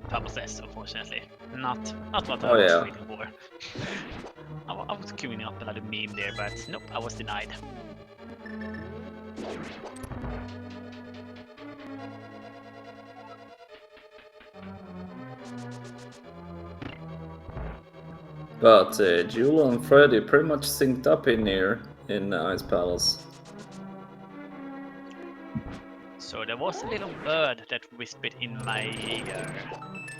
Purple says, unfortunately. Not what I Oh, was yeah. waiting for. I was queuing up another meme there, but nope, I was denied. But Julo and Freddy pretty much synced up in here in Ice Palace. So there was a little bird that whispered in my ear,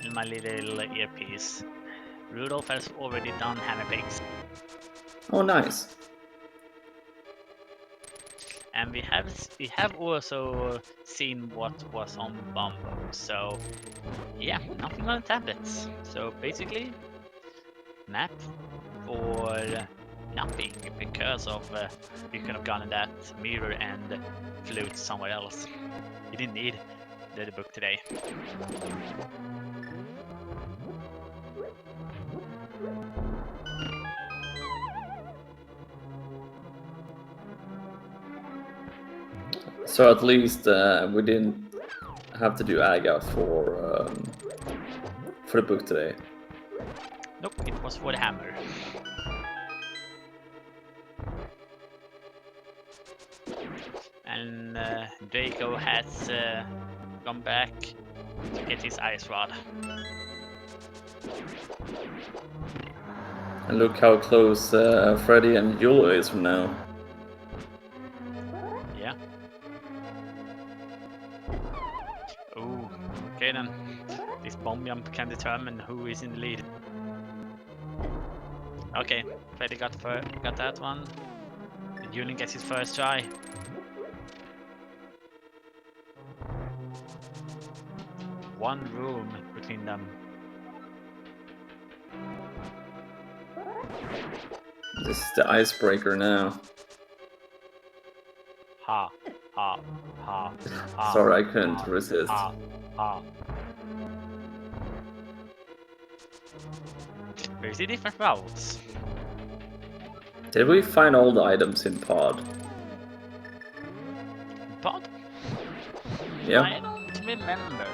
in my little earpiece. Rudolph has already done hammer pigs. Oh, nice. And we have also seen what was on Bumbo. So yeah, nothing on the tablets. So basically, map for nothing because of you could have gone in that mirror and flew to somewhere else. You didn't need the book today. So at least we didn't have to do Aga for the book today. Nope, it was for the hammer. And Draco has gone back to get his ice rod. And look how close Freddy and Julo is from now. Yeah. Oh, okay then. This bomb jump can determine who is in the lead. Okay, Freddy got that one. Julian gets his first try. One room between them. This is the icebreaker now. Ha, ha, ha, ha. Sorry, I couldn't resist. Ha, ha. We see different routes. Did we find all the items in Pod? But Yeah. I don't remember.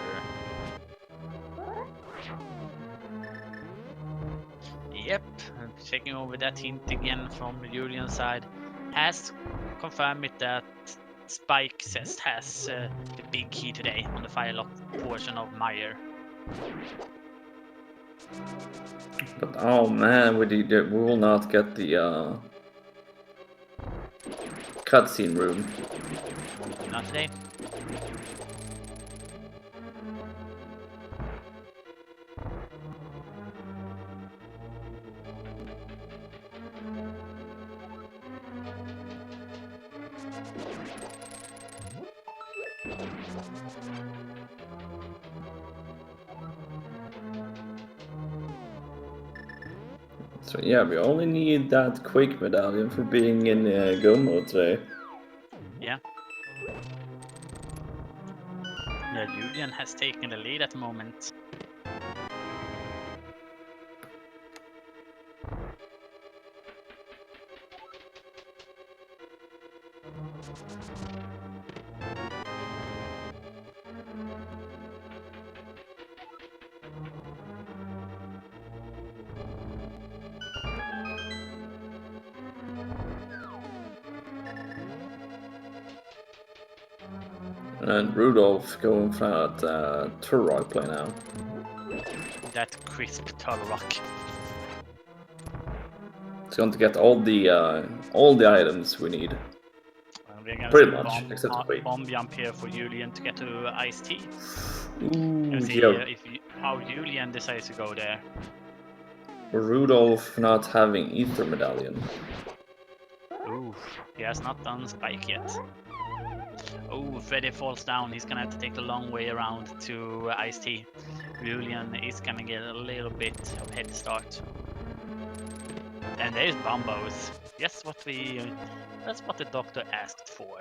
Yep, checking over that hint again from Julian's side, has confirmed it that Spike says has the big key today on the firelock portion of Meyer. But oh man, we will not get the cutscene room. Not today. So yeah, we only need that quick medallion for being in go mode today. Yeah. Yeah, Julian has taken the lead at the moment. And Rudolph going for that Turok play now. That crisp Turtle Rock. It's going to get all the items we need. We're gonna Pretty see much, except the weight. bomb jump here for Julian to get to Ice-T. Ooh, See yeah. how Julian decides to go there. Rudolph not having Ether medallion. Ooh, he has not done Spike yet. Oh, Freddy falls down. He's gonna have to take the long way around to Ice-T. Julian is gonna get a little bit of head start. And there's Bombos. That's what the doctor asked for.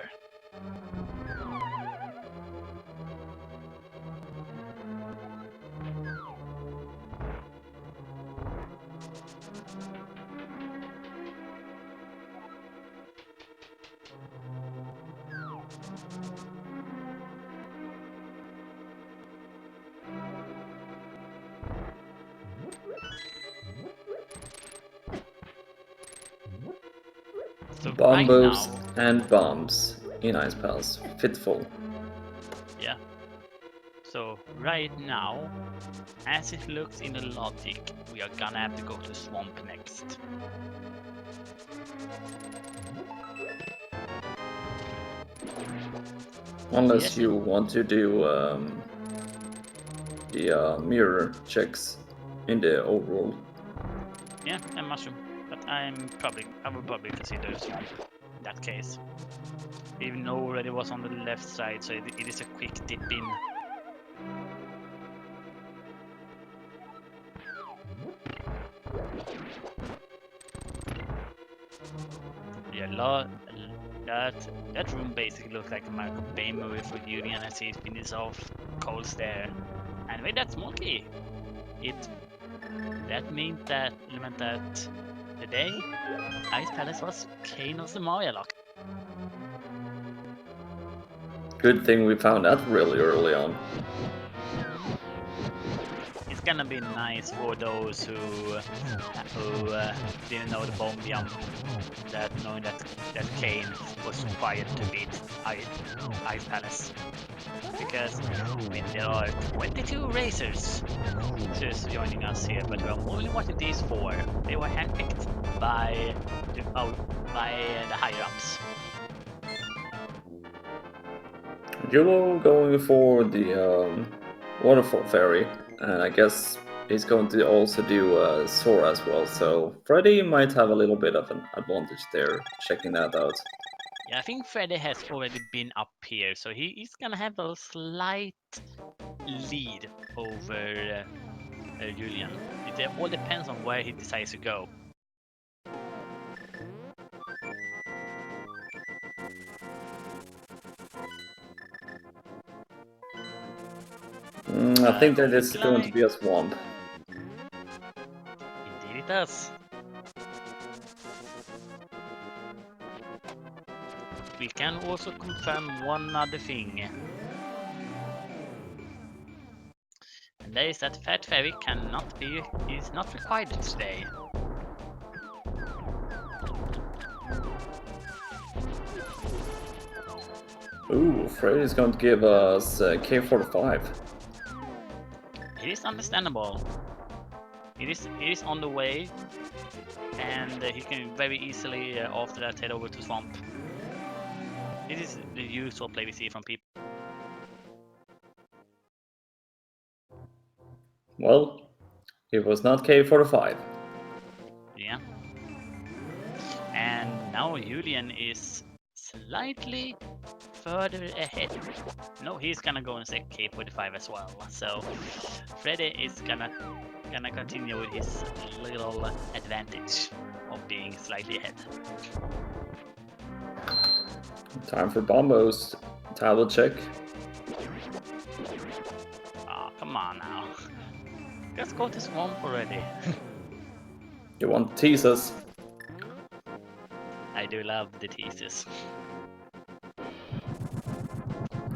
So Bombos right now, and bombs in Ice Palace. Fitful. yeah. So right now, as it looks in the logic, we are gonna have to go to Swamp next. Unless Yes. you want to do the mirror checks in the overworld. Yeah, and mushroom. But I would probably consider Swamp in that case. Even though already was on the left side, so it is a quick dip in. Yeah, that room basically looks like a Michael Bay movie for Julian as he finishes off Cole's there. And with that small key, that meant that today Ice Palace was Kano's the Maya lock. Good thing we found that really early on. It's gonna be nice for those who didn't know the bomb jump, that knowing that Kane was required to beat Ice Palace. Because there are 22 racers just joining us here, but we're only watching these 4. They were handpicked by the higher ups. Yulo going for the waterfall fairy, and I guess he's going to also do Sora as well. So Freddy might have a little bit of an advantage there, checking that out. Yeah, I think Freddy has already been up here, so he's gonna have a slight lead over Julian. It all depends on where he decides to go. I think that it's going to be a swamp. Indeed it does. We can also confirm one other thing. And that is that Fat Fairy is not required today. Ooh, Freddy's going to give us K45. It is understandable. It is on the way, and he can very easily after that head over to Swamp. This is the usual play we see from people. Well, it was not K45. Yeah. And now Julian is slightly further ahead. No, he's gonna go and say K45 as well. So Freddy is gonna continue with his little advantage of being slightly ahead. Time for Bombo's tablet check. Oh, come on now. Let's go to Swamp already. You want to tease us? I do love the teasers.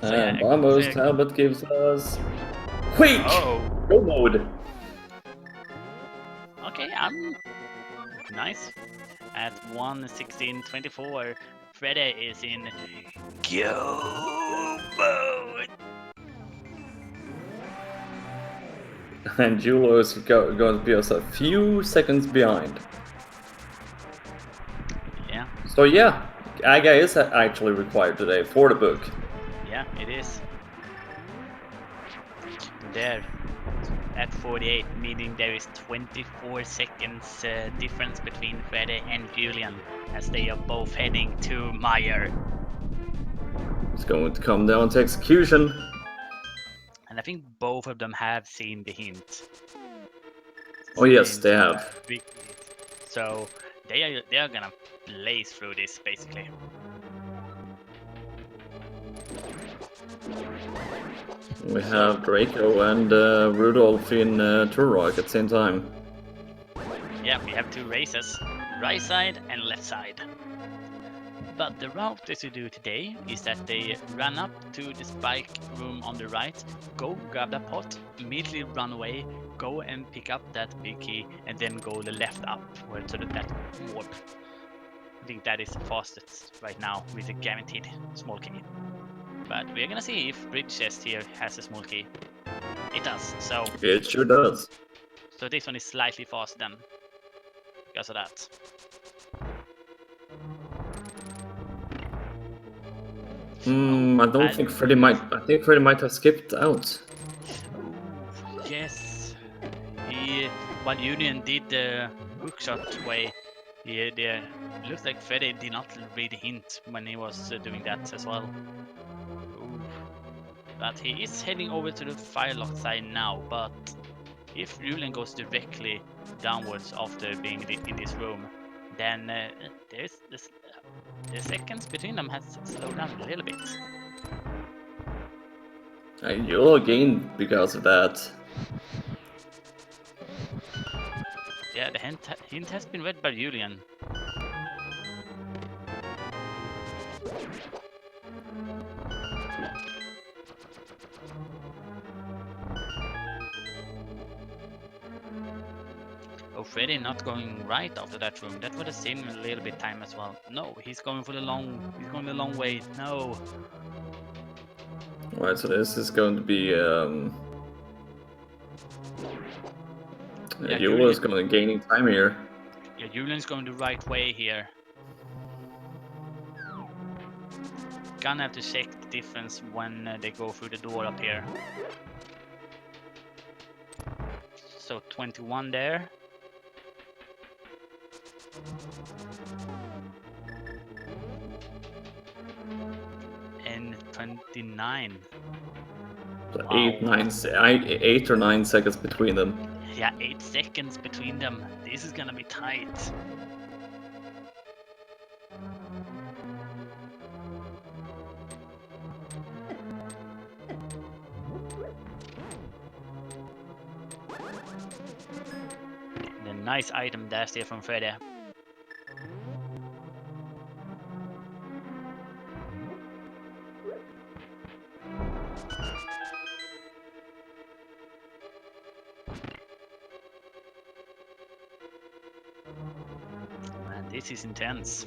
And Bombo's tablet gives us Quake! Oh. Go mode! Okay, nice. At 1:16:24, Freddy is in go mode. And Julo is going to be us a few seconds behind. Yeah. So yeah, Aga is actually required today for the book. Yeah, it is. There, at 48, meaning there is 24 seconds difference between Freddy and Julian, as they are both heading to Meyer. It's going to come down to execution. And I think both of them have seen the hint. Oh yes, they have. So they are gonna blaze through this basically. We have Draco and Rudolph in Turok at the same time. Yeah, we have two races, right side and left side. But the route that you do today is that they run up to the spike room on the right, go grab that pot, immediately run away, go and pick up that big key, and then go the left up to that warp. I think that is the fastest right now with a guaranteed small key. But we're gonna see if Bridge Chest here has a small key. It does, so It sure does. so this one is slightly faster than because of that. I don't think Freddy might. I think Freddy might have skipped out. Yes, while Union did the hookshot way, there looks like Freddy did not read the hint when he was doing that as well. Ooh. But he is heading over to the firelock side now. But if Julian goes directly downwards after being in this room, then there's this. The seconds between them has slowed down a little bit. You'll gain because of that. Yeah, the hint has been read by Julian. Oh, Freddy not going right after that room. That would have saved a little bit time as well. No, he's going for the long. He's going the long way. No. Alright, so this is going to be Yeah, Yula is going to gaining time here. Yeah, Julian's going the right way here. Gonna have to check the difference when they go through the door up here. So 21 there. And 29. So Wow. 8 or 9 seconds between them. Yeah, 8 seconds between them. This is gonna be tight. The nice item dash there from Freddy. Man, this is intense.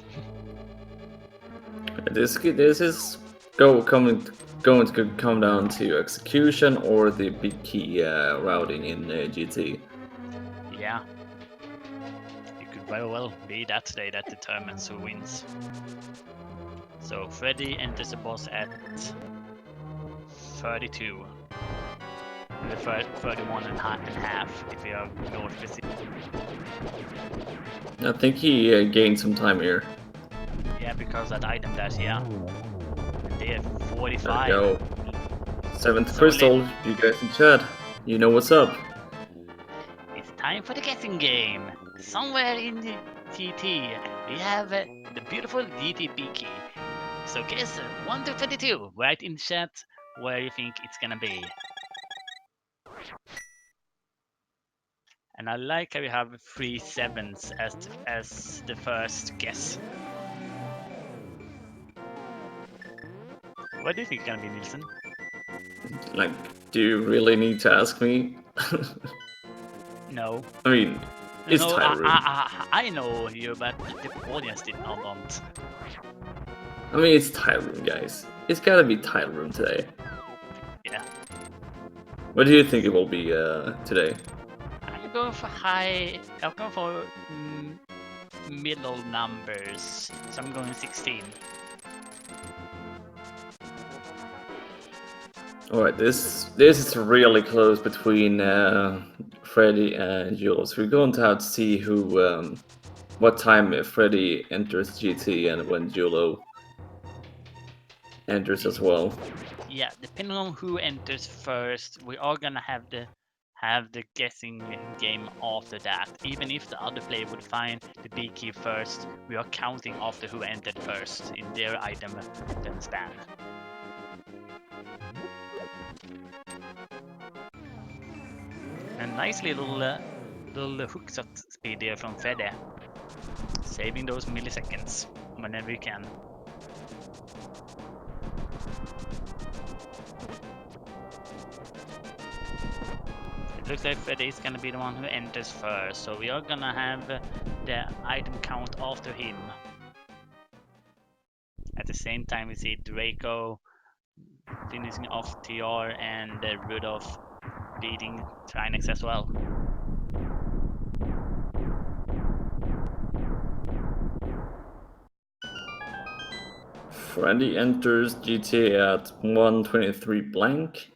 This is going to come down to execution or the big key routing in GT. Yeah. It could very well be that today that determines who wins. So Freddy enters the boss at 32. The 31 and a half if we are more specific. I think he gained some time here. Yeah, because that item dash, yeah. And they have There 45. we go. 7th So crystal, you guys in chat. You know what's up. It's time for the guessing game. Somewhere in the GT, we have the beautiful GTP key. So guess 1 to 22. Write in the chat where you think it's gonna be. And I like how you have 3 sevens as the first guess. What do you think it's gonna be, Nielsen? Like, do you really need to ask me? No. I mean, it's No, title room. I know you, but the audience did not want. I mean, it's title room, guys. It's gotta be title room today. Yeah. What do you think it will be today? I'm going for high. I'm going for middle numbers. So I'm going 16. Alright, this is really close between Freddy and Jules. We're going to have to see who, what time Freddy enters GT and when Julo enters as well. Yeah, depending on who enters first, we are gonna have the guessing game after that. Even if the other player would find the B key first, we are counting after who entered first in their item then span. A nice little hookshot speed there from Fede, saving those milliseconds whenever you can. It looks like Fede is gonna be the one who enters first, so we are gonna have the item count after him. At the same time, we see Draco finishing off TR and Rudolph beating Trinex as well. Freddy enters GTA at 1:23 blank.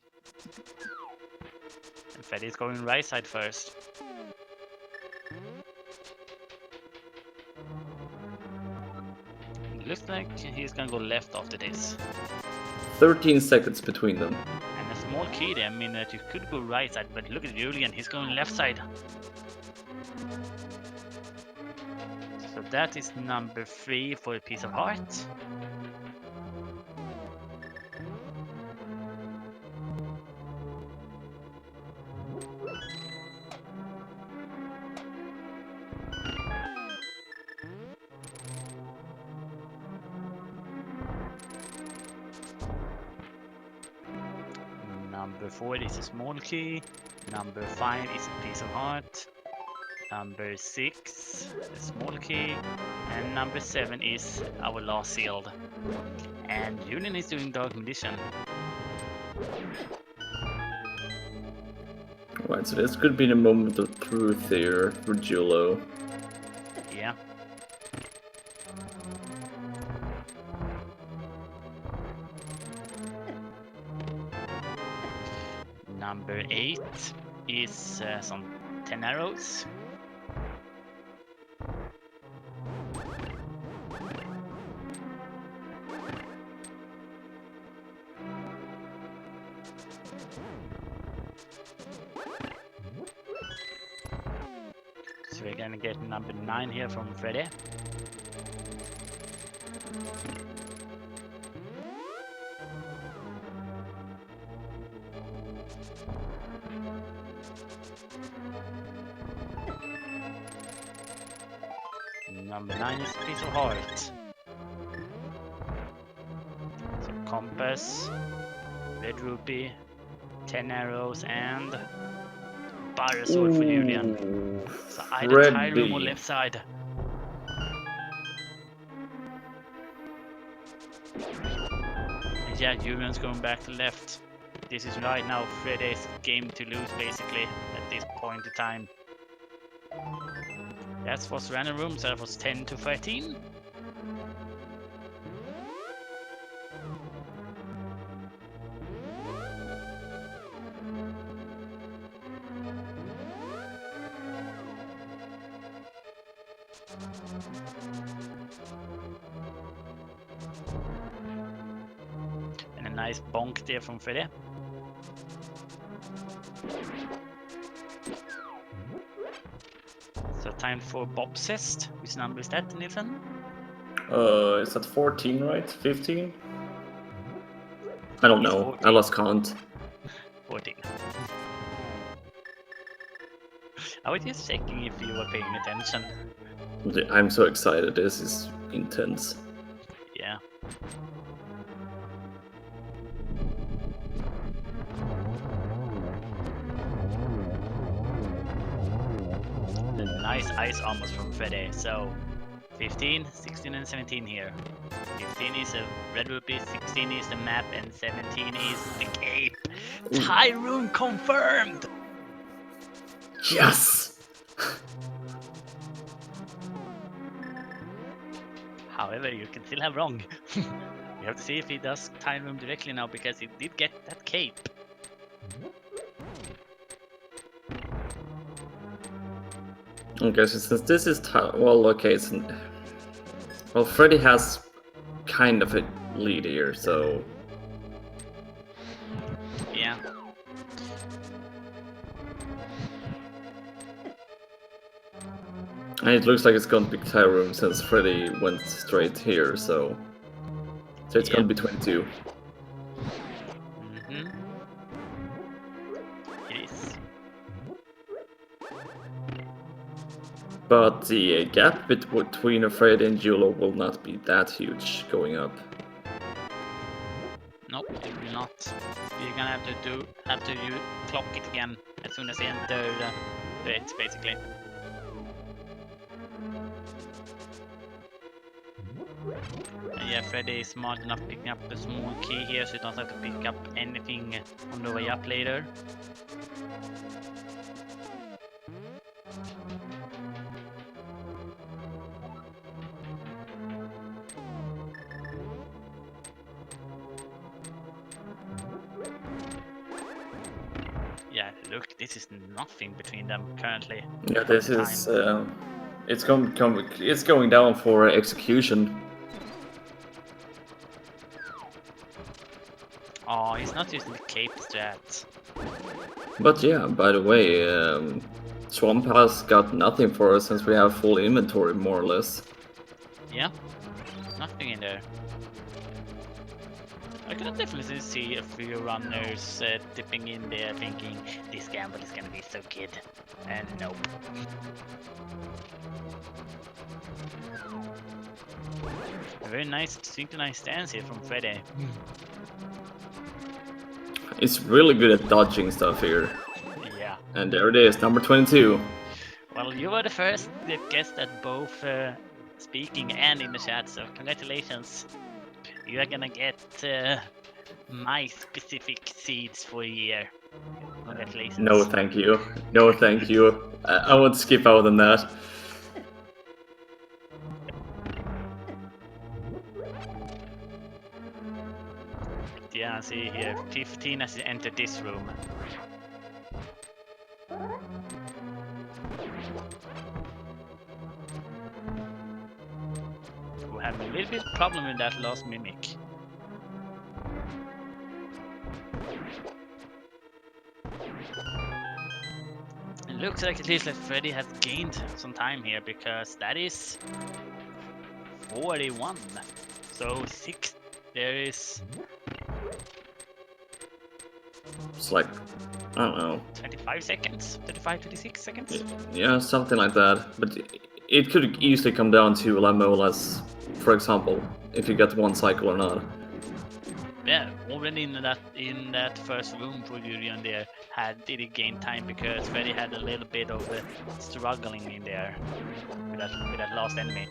And Fede is going right side first. It looks like he's gonna go left after this. 13 seconds between them. And a small key there, I mean that you could go right side, but look at Julian, he's going left side. So that is number 3 for a piece of heart. Number 4 is a small key. Number 5 is a piece of heart. Number 6, a small key. And number 7 is our last sealed. And Julian is doing Dark Magician. Right, so this could be the moment of truth here for Julo. Yeah. Number 8 is some 10 arrows. So we're gonna get number 9 here from Freddy. Number 9 is a piece of heart. So compass, red rupee, 10 arrows, and barrier sword for Julian. So either tile room or left side. Yeah, humans going back to left. This is right now Freddy's game to lose, basically, at this point in time. That was random room, so that was 10 to 13. And a nice bonk there from Freddy. So time for Bobcest. Which number is that, Nathan? Is that 14, right? 15? I don't It's know. 14. I lost count. 14. I was just checking if you were paying attention. I'm so excited. This is intense. Yeah. The nice ice armors from Freddy. So 15, 16 and 17 here. 15 is a red rupee, 16 is the map, and 17 is the cape. Tie room confirmed! Yes! However, you can still have wrong. We have to see if he does tie room directly now, because he did get that cape. Okay, so since this is well, okay, well, Freddy has kind of a lead here, so Yeah. and it looks like it's gonna be tie room since Freddy went straight here, so it's gonna be 22. Mm-hmm. It is. But the gap between Freddy and Julo will not be that huge going up. Nope, it will not. You're gonna have to clock it again as soon as you enter the bits, basically. And yeah, Freddy is smart enough picking up a small key here, so you don't have to pick up anything on the way up later. Yeah, look, this is nothing between them currently. Yeah, this is it's going down for execution. Oh, he's not using the cape strat. But yeah, by the way, Swamp has got nothing for us since we have full inventory, more or less. Yeah, nothing in there. I can definitely see a few runners dipping in there thinking this gamble is gonna be so good. And nope. A very nice synchronized stance here from Freddy. It's really good at dodging stuff here. Yeah. And there it is, number 22. Well, you were the first that guessed at both speaking and in the chat, so congratulations. You are gonna get my specific seeds for a year. Congratulations. No, thank you. No, thank you. I won't skip out on that. Yeah, see here, 15 as you enter this room. We have a little bit problem with that last mimic. It looks like at least like Freddy has gained some time here, because that is 41. So 6, there is It's like, I don't know. 25 seconds, 35, 26 seconds. Yeah, something like that. But it could easily come down to Lamola's, for example, if you get one cycle or not. Yeah, already in that first room for Yurian there did he gain time, because Freddy had a little bit of struggling in there with that last enemy.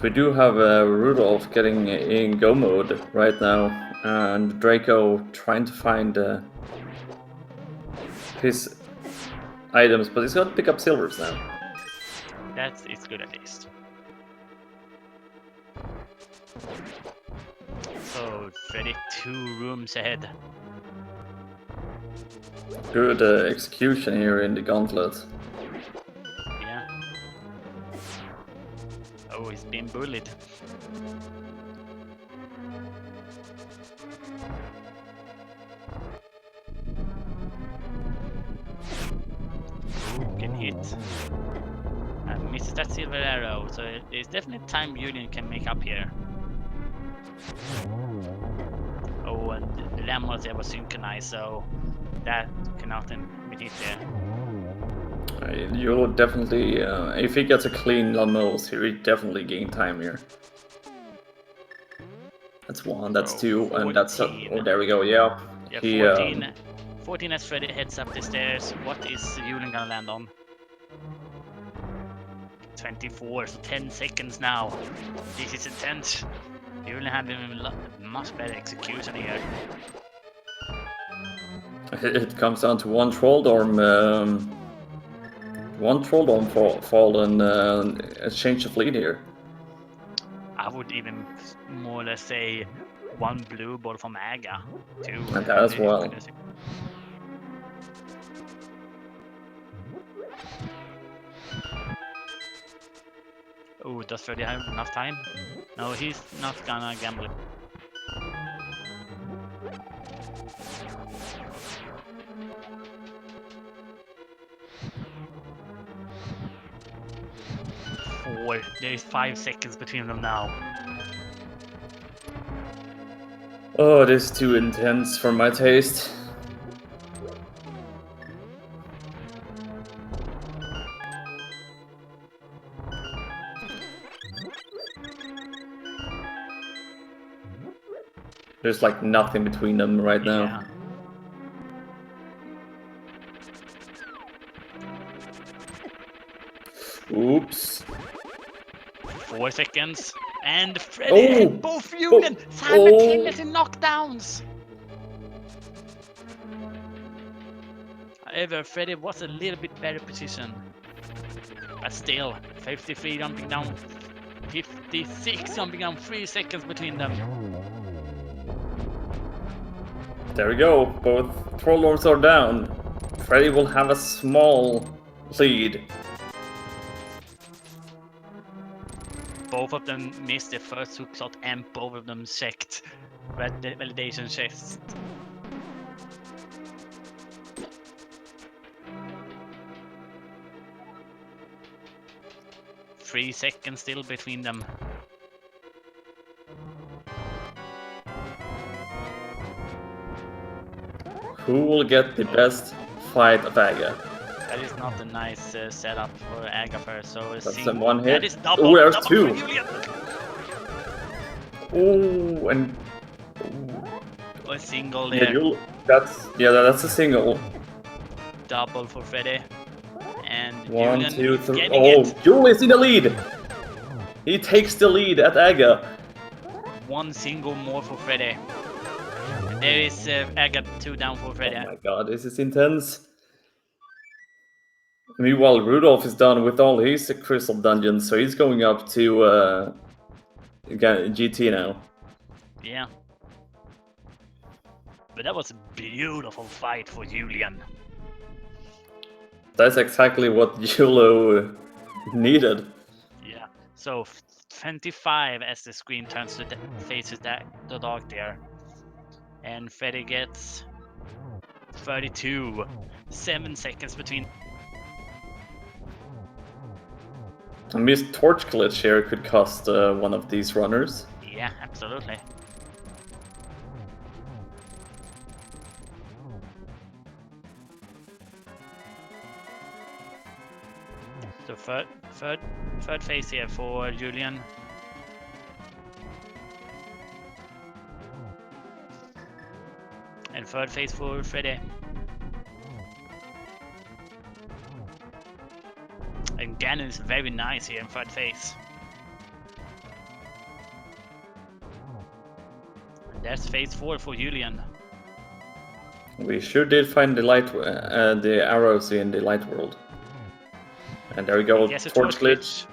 We do have Rudolph getting in go mode right now, and Draco trying to find his items, but he's got to pick up silvers now. That is good at least. So Freddy 2 rooms ahead. Good execution here in the gauntlet. Yeah. Oh, he's being bullied. Can hit. And misses that silver arrow, so there's definitely time Julian can make up here. Oh, and the Lemons there was synchronized, so that cannot be hit there. You'll definitely, if he gets a clean Lamos, he definitely gain time here. That's one, that's two, 14. and that's oh, there we go. Yeah. Yeah, He, 14. 14 as Freddy heads up the stairs. What is Julian gonna land on? 24, so 10 seconds now. This is intense. Julian having a much better execution here. It comes down to one Trolldorm fall and a change of lead here. I would even more or less say one blue ball from Aga too. And that as well. Oh, does Freddy have enough time? No, he's not gonna gamble it. Four. There is 5 seconds between them now. Oh, this is too intense for my taste. There's like nothing between them right now. Yeah. Oops. 4 seconds. And Freddy hit both Julian simultaneously knockdowns. However, Freddy was a little bit better position. But still, 53 jumping down, 56 jumping down, 3 seconds between them. There we go. Both Trolldorms are down. Freddy will have a small lead. Both of them missed their first hook shot and both of them checked the validation chest. Three seconds still between them. Who will get the best fight of Aga? That is not a nice setup for Aga first, so That's one hit. That is double. Oh, there's double two. for Julian. Oh, and A single yeah, there. that's a single. Double for Freddy. And One, Julian two, is three. getting Oh, it. Julian's in the lead. He takes the lead at Aga. One single more for Freddy. And there is Aga 2 down for Freddy. Oh my god, this is intense. Meanwhile, Rudolph is done with all his crystal dungeons, so he's going up to GT now. Yeah. But that was a beautiful fight for Julian. That's exactly what Yulo needed. Yeah. So 25 as the screen turns to faces the dog there. And Freddy gets 32. 7 seconds between. A missed torch glitch here could cost one of these runners. Yeah, absolutely. So third phase here for Julian. And third phase for Freddy. And Ganon is very nice here in third phase. That's phase 4 for Julian. We sure did find the light, the arrows in the light world. And there we go, Yes, a torch glitch.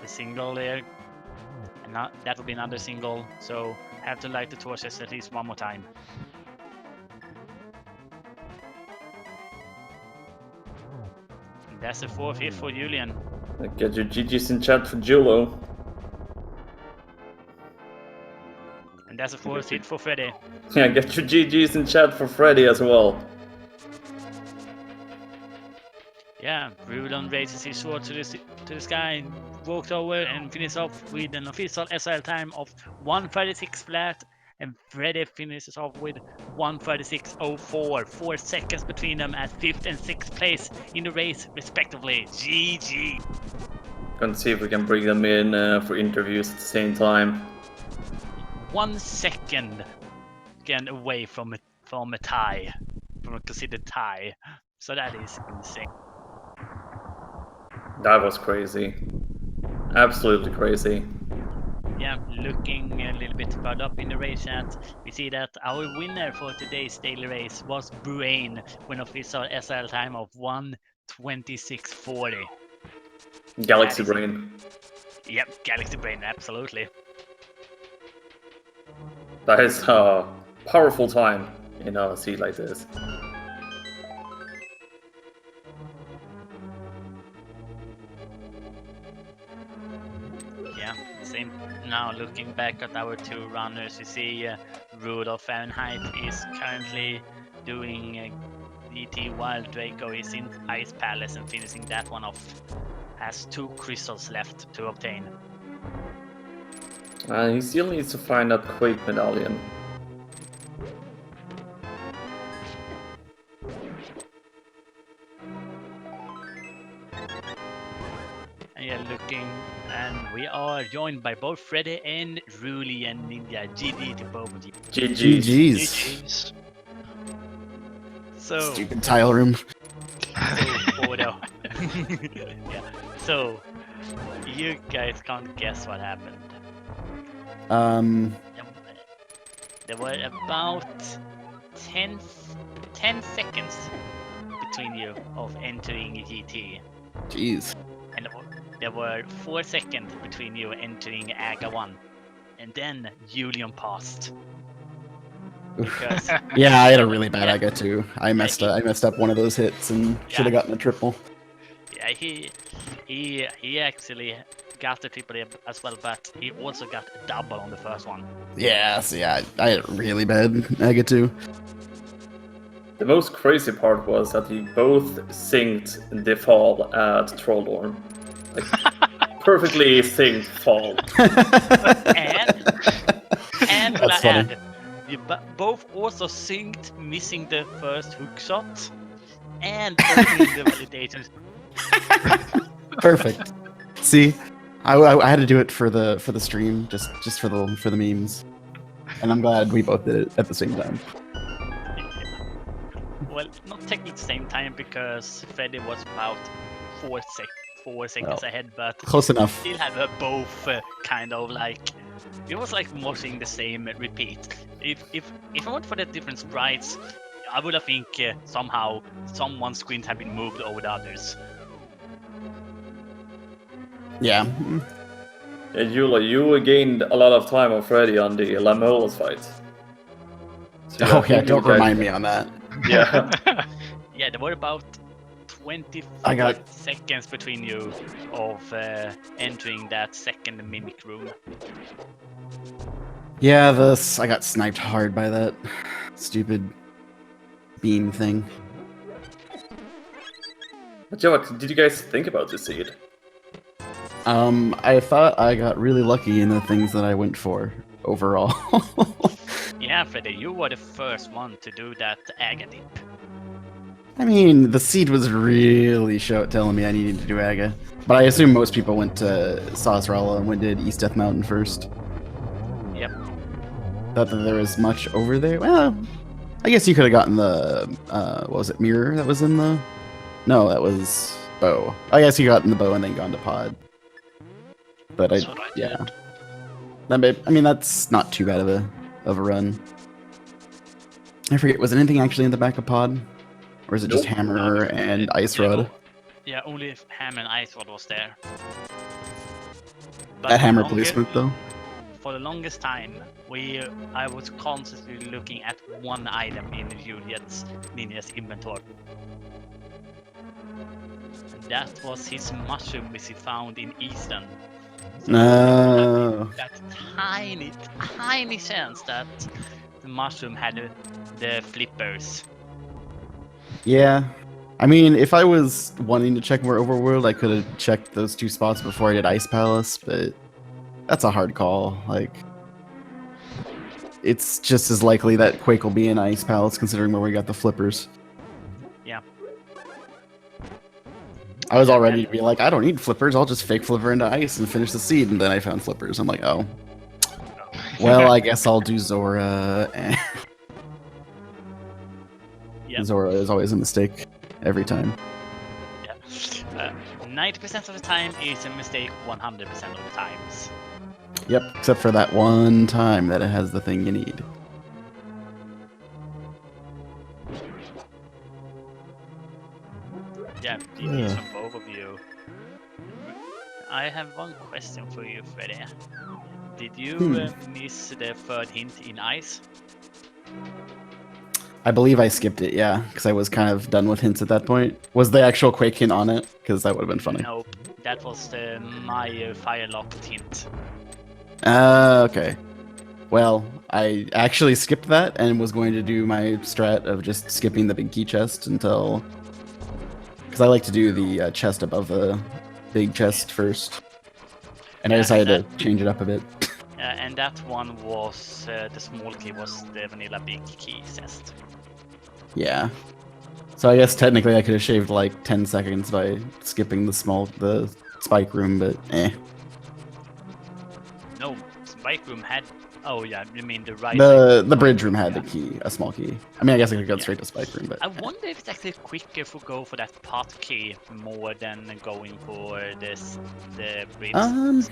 The single there. And now that will be another single, so have to light the torches at least one more time. And that's a 4th hit for Julian. Get your GGs in chat for Julo. And that's a 4th hit for Freddy. Yeah, get your GGs in chat for Freddy as well. Yeah, Rudon raises his sword to the sky, walked over and finishes off with an official SL time of 1:36 flat, and Freddy finishes off with 1:36.04. 4 seconds between them at 5th and 6th place in the race, respectively. GG. Gonna see if we can bring them in for interviews at the same time. 1 second again away from a tie, from a considered tie. So that is insane. That was crazy. Absolutely crazy. Yeah, looking a little bit further up in the race chat, we see that our winner for today's daily race was Brain with an official SL time of 1:26.40. Galaxy Brain. Yep, Galaxy Brain, absolutely. That is a powerful time in a seat like this. Yeah, same. Now looking back at our 2 runners, we see Rudolph Fahrenheit is currently doing DT while Draco is in Ice Palace and finishing that one off. Has 2 crystals left to obtain. He still needs to find that Quake medallion. And yeah, looking, and we are joined by both Freddy and Ruli and Ninja. GG to both of you. GG's. So, Stupid tile room. Odo. Yeah. So, you guys can't guess what happened. There were about 10 seconds between you of entering GT. Jeez. And there were 4 seconds between you entering AGA 1. And then Julian passed. Because Yeah, I had a really bad AGA too. I messed up one of those hits and should have gotten a triple. yeah, he actually got the triple as well, but he also got a double on the first one. Yes, yeah, I had a really bad AGA too. The most crazy part was that you both synced the fall at Trolldorn. Like, perfectly synced fall. and That's funny. add, you both also synced missing the first hook shot and opening the validations. Perfect. See, I had to do it for the stream, just for the memes, and I'm glad we both did it at the same time. Well, not technically at the same time because Freddy was about 4 seconds ahead, but Close enough. still had both kind of like, it was like watching the same repeat. If I went for the different sprites, I would have think somehow someone's screen had been moved over the others. Yeah. Yeah, Yula, you gained a lot of time on Freddy on the Lamolas fight. So Oh yeah, don't remind me on that. Yeah. Yeah, there were about 25 seconds between you of entering that second mimic room. Yeah, I got sniped hard by that stupid beam thing. But yeah, what did you guys think about this seed? I thought I got really lucky in the things that I went for overall. Yeah, Freddy, you were the first one to do that AGA dip. I mean, the seed was really telling me I needed to do AGA. But I assume most people went to Sazrala and did East Death Mountain first. Yep. Thought that there was much over there. Well, I guess you could have gotten the, what was it, mirror that was in the... No, that was bow. I guess you got in the bow and then gone to pod. But That's what I yeah, did. I mean that's not too bad of a run. I forget, was anything actually in the back of pod, or is it just Nope. hammer and ice Yeah, rod? Yeah, only if Ham and Ice Rod was there. But That for the hammer longest, placement though. for the longest time, I was constantly looking at one item in Ninja's inventory. That was his mushroom which he found in Eastern. So No. that tiny chance that the mushroom had the flippers. Yeah. I mean, if I was wanting to check more overworld, I could have checked those 2 spots before I did Ice Palace, but that's a hard call. Like, it's just as likely that Quake will be in Ice Palace, considering where we got the flippers. Yeah. I was Yeah, all ready to be like, I don't need flippers, I'll just fake flipper into ice and finish the seed, and then I found flippers. I'm like, oh. Well, I guess I'll do Zora. Yep. Zora is always a mistake, every time. Yeah. 90% of the time is a mistake 100% of the times. Yep, except for that one time that it has the thing you need. Yeah, GG's from both of you. I have one question for you, Freddy. Did you miss the third hint in ice? I believe I skipped it, yeah, because I was kind of done with hints at that point. Was the actual Quake hint on it? Because that would have been funny. Nope, that was the Maya Firelocked hint. Okay. Well, I actually skipped that and was going to do my strat of just skipping the big key chest until... Because I like to do the chest above the big chest first. And I decided to change it up a bit. And that one was, the small key was the vanilla big key chest. Yeah. So I guess technically I could have shaved like 10 seconds by skipping the spike room, but eh. No, Spike Room had... Oh yeah, you mean the right... The bridge room had the key, a small key. I mean, I guess I could go straight to spike room, but... I wonder if it's actually quicker if we go for that pot key more than going for the bridge.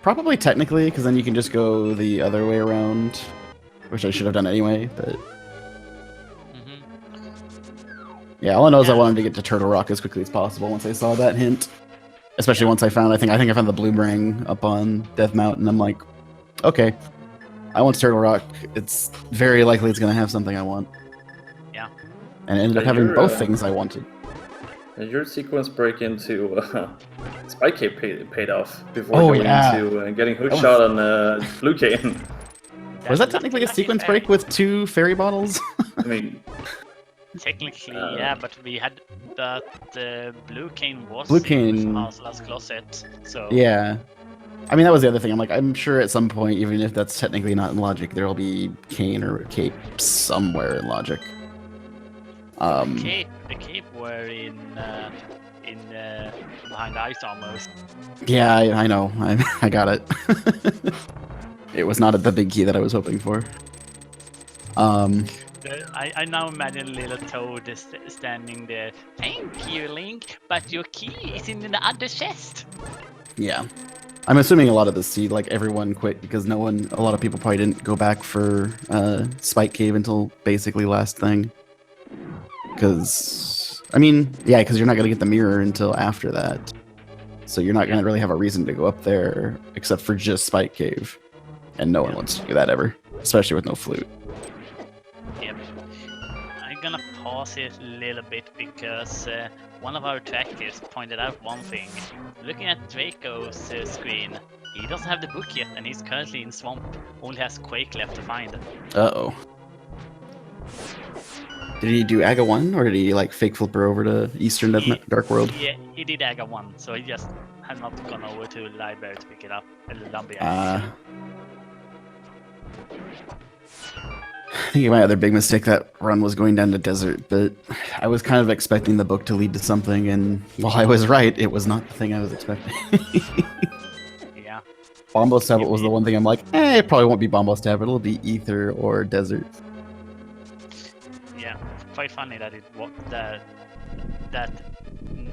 Probably technically, because then you can just go the other way around, which I should have done anyway, but... Yeah, all I know is I wanted to get to Turtle Rock as quickly as possible once I saw that hint. Especially once I found, I think I found the Bloomerang up on Death Mountain. I'm like, okay, I want Turtle Rock. It's very likely it's going to have something I want. Yeah. And it ended up having both things I wanted. And your sequence break into Spike Cave paid off before going into getting hook shot on Blue Cane. Was that technically a sequence break with 2 fairy bottles? I mean... Technically, yeah, but we had that Blue Cane was in Last Closet, so... Yeah. I mean, that was the other thing. I'm like, I'm sure at some point, even if that's technically not in Logic, there'll be Cane or Cape somewhere in Logic. The Cape were in behind the ice almost. Yeah, I know. I got it. It was not the big key that I was hoping for. I now imagine little Toad standing there. Thank you, Link, but your key is in the other chest. Yeah. I'm assuming a lot of the seed, like everyone quit because a lot of people probably didn't go back for Spike Cave until basically last thing. Because, I mean, yeah, because you're not going to get the mirror until after that. So you're not going to really have a reason to go up there except for just Spike Cave. And no one wants to do that ever, especially with no flute. Yep. I'm gonna pause it a little bit because one of our trackers pointed out one thing. Looking at Draco's screen, he doesn't have the book yet and he's currently in Swamp. Only has Quake left to find. Uh-oh. Did he do Aga 1 or did he like fake flipper over to Eastern Dark World? Yeah, he did Aga 1, so he just had not gone over to the library to pick it up. I think my other big mistake that run was going down to desert, but I was kind of expecting the book to lead to something, and while I was right, it was not the thing I was expecting. Yeah. Bombos Tablet was the one thing I'm like, it probably won't be Bombos Tablet, it'll be Ether or Desert. Yeah, quite funny that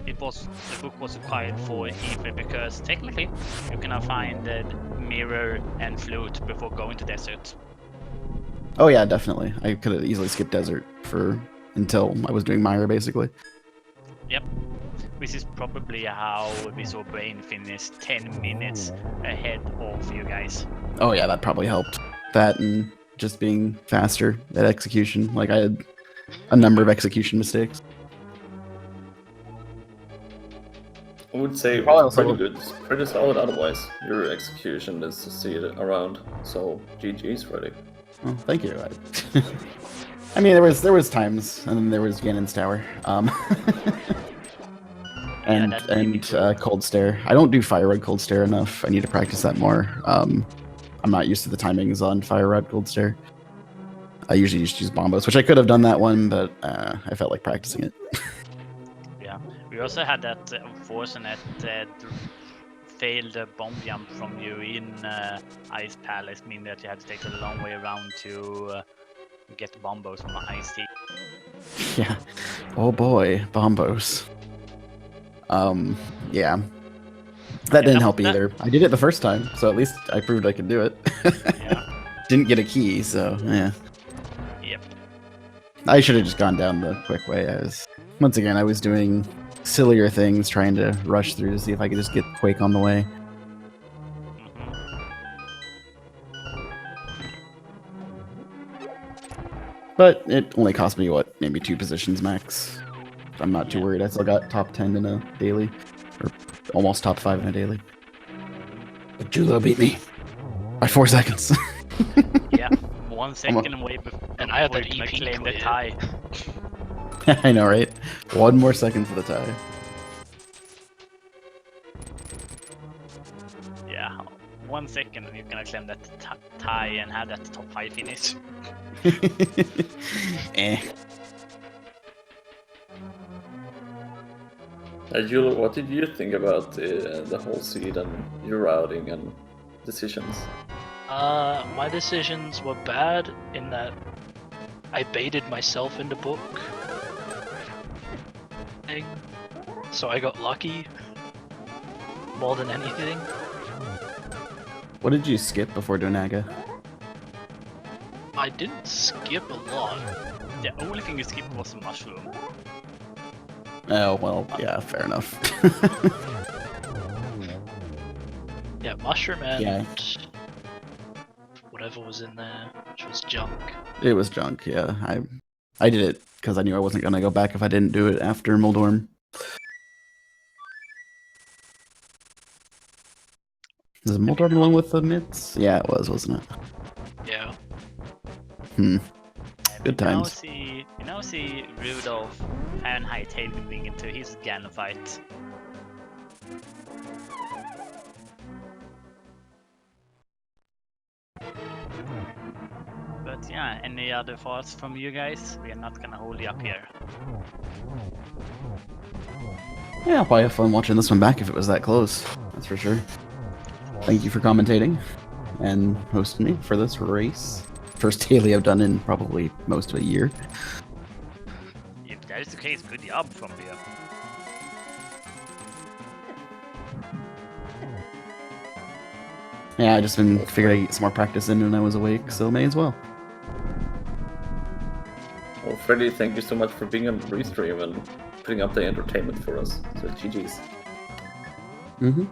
the book was required for Ether because technically you cannot find the mirror and flute before going to desert. Oh yeah, definitely. I could have easily skipped desert until I was doing Myra, basically. Yep. Which is probably how we saw Brain finish 10 minutes ahead of you guys. Oh yeah, that probably helped. That and just being faster at execution. Like I had a number of execution mistakes. I would say it Probably was also- pretty good, pretty solid otherwise. Your execution is to see it around, so GG's Freddy. Oh, thank you. I mean, there was times, and then there was Ganon's Tower, and Cold Stare. I don't do Fire Red Cold Stare enough. I need to practice that more. I'm not used to the timings on Fire Red Cold Stare. I usually just use Bombos, which I could have done that one, but I felt like practicing it. Yeah, we also had that unfortunate failed bomb jump from you in Ice Palace, meaning that you had to take a long way around to get the bombos from Ice Tea. Yeah. Oh boy, Bombos. Yeah. That didn't help either. I did it the first time, so at least I proved I could do it. Yeah. Didn't get a key, so yeah. Yep. I should have just gone down the quick way. Once again, I was doing sillier things, trying to rush through to see if I could just get Quake on the way. But it only cost me, what, maybe 2 positions max. I'm not too worried. I still got top 10 in a daily. Or almost top 5 in a daily. But Julo beat me. By 4 seconds. Yeah, 1 second away before And I had that you can EP claim the clear. tie. I know, right? 1 more second for the tie. Yeah, 1 second and you can claim that tie and have that top 5 finish. Eh. Julo, what did you think about the whole seed and your routing and decisions? My decisions were bad in that I baited myself into book. So I got lucky more than anything. What did you skip before Donaga? I didn't skip a lot. The only thing you skipped was a mushroom. Oh, well, yeah, fair enough. Yeah, mushroom and Yeah. whatever was in there, which was junk. It was junk, yeah. I did it because I knew I wasn't going to go back if I didn't do it after Moldorm. Is Moldorm along with the mitts? Yeah, it was, wasn't it? Yeah. Good times. You now see Rudolph Fahrenheit tailing into his Ganon fight. But yeah, any other thoughts from you guys? We are not gonna hold you up here. Yeah, I'll probably have fun watching this one back if it was that close. That's for sure. Thank you for commentating and hosting me for this race. First daily I've done in probably most of a year. If that is the case, good job from you. Yeah, I just been figuring I'd get some more practice in when I was awake, so may as well. Well, Freddy, thank you so much for being on the restream and putting up the entertainment for us. So GG's. Mm-hmm.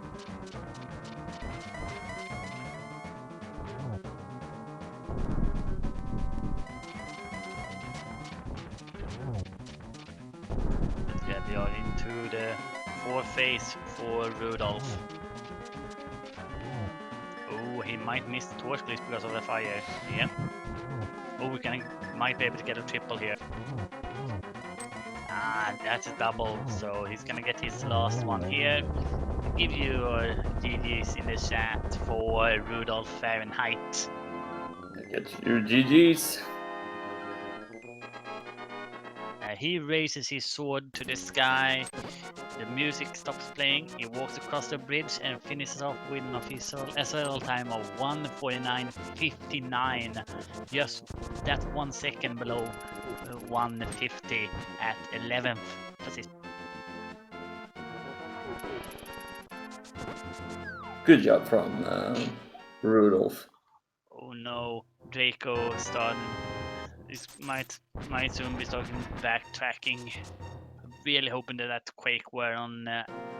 Yeah, we are into the fourth phase for Rudolph. Oh, he might miss the torch glitch because of the fire. Yeah. Oh, might be able to get a triple here. Ah, that's a double, so he's gonna get his last one here. Give you your GG's in the chat for Rudolph Fahrenheit. Get your GG's. He raises his sword to the sky. The music stops playing. He walks across the bridge and finishes off with an official SL time of 1:49.59. Just that 1 second below 1:50 at 11th position. Good job from Rudolph. Oh no, Draco starting. This might soon be starting backtracking. Really hoping that Quake were on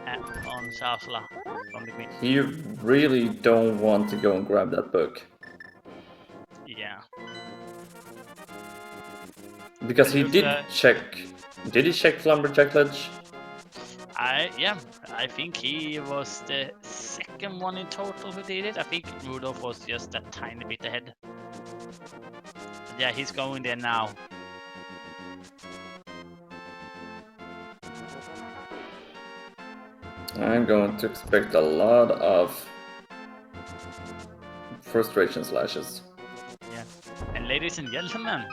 Sharsala from the Queen. You really don't want to go and grab that book. Yeah. Because he It did looks, check... Did he check Lumberjack Ledge? I think he was the second one in total who did it. I think Rudolph was just a tiny bit ahead. But yeah, he's going there now. I'm going to expect a lot of frustration slashes. Yeah. And ladies and gentlemen,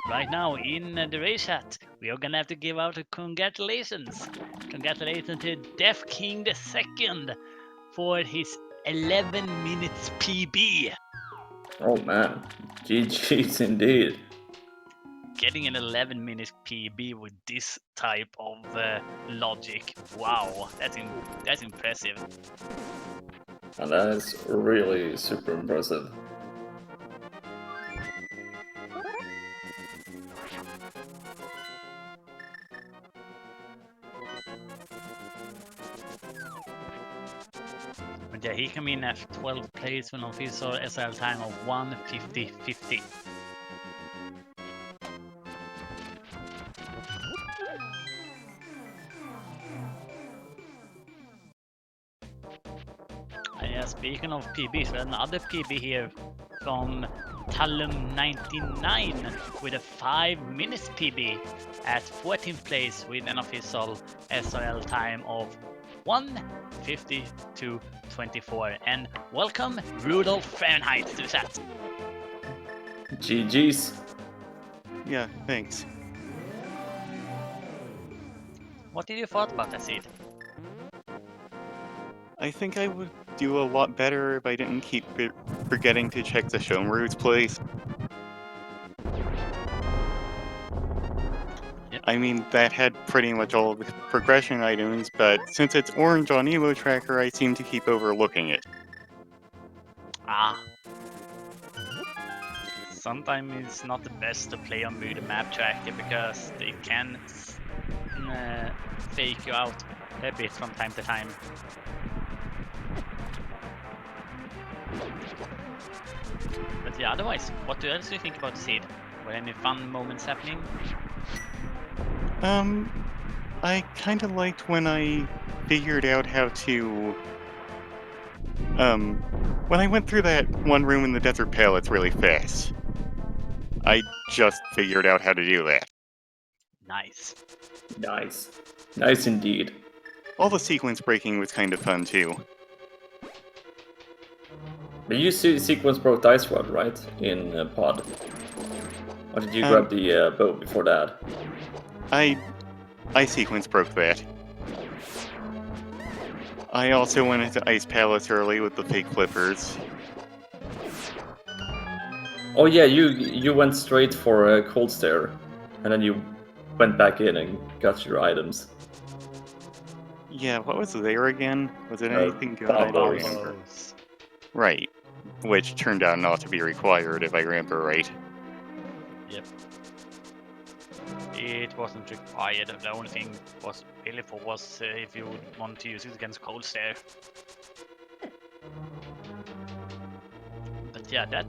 right now in the race chat, we are gonna have to give out a congratulations. Congratulations to Death King II for his 11 minutes PB. Oh man, GG's indeed. Getting an 11 minutes PB with this type of logic, wow, that's impressive. And that is really super impressive. But yeah, he came in at 12th place with an official SL time of 1:50.50. Yeah, speaking of PBs, we have another PB here from Talum99 with a 5 minutes PB at 14th place with an official SRL time of 1:52.24. And welcome Rudolph Fahrenheit to the chat. GG's. Yeah, thanks. What did you thought about that seed? I think I would do a lot better if I didn't keep forgetting to check the Shomru's place. Yep. I mean, that had pretty much all of the progression items, but since it's orange on Elo Tracker, I seem to keep overlooking it. Ah. Sometimes it's not the best to play on Moody Map Tracker because they can fake you out a bit from time to time. But yeah, otherwise, what else do you think about the seed? Were any fun moments happening? I kind of liked when I figured out how to... when I went through that one room in the Desert Palace really fast. I just figured out how to do that. Nice. Nice. Nice indeed. All the sequence breaking was kind of fun too. But you sequence broke Dice Rod, right? In Pod. Or did you grab the bow before that? I sequence broke that. I also went into Ice Palace early with the fake flippers. Oh yeah, you went straight for Cold Stare, and then you went back in and got your items. Yeah, what was there again? Was it anything good? I don't Bubbles. remember. Right. Which turned out not to be required, if I remember right. Yep. It wasn't required. The only thing was really for was if you would want to use it against Cold Stare. But yeah, that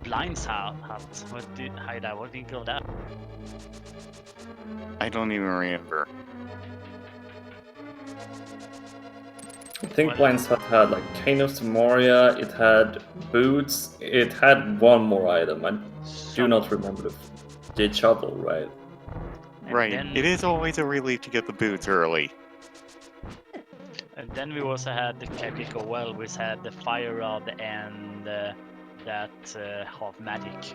blinds hut. What do you think of that? I don't even remember. I think Blind's Hut had like Chain of Samoria, it had boots, it had one more item. I do not remember the shovel, right? And Right. then- It is always a relief to get the boots early. And then we also had the Caprico Well, which had the Fire Rod and that half magic.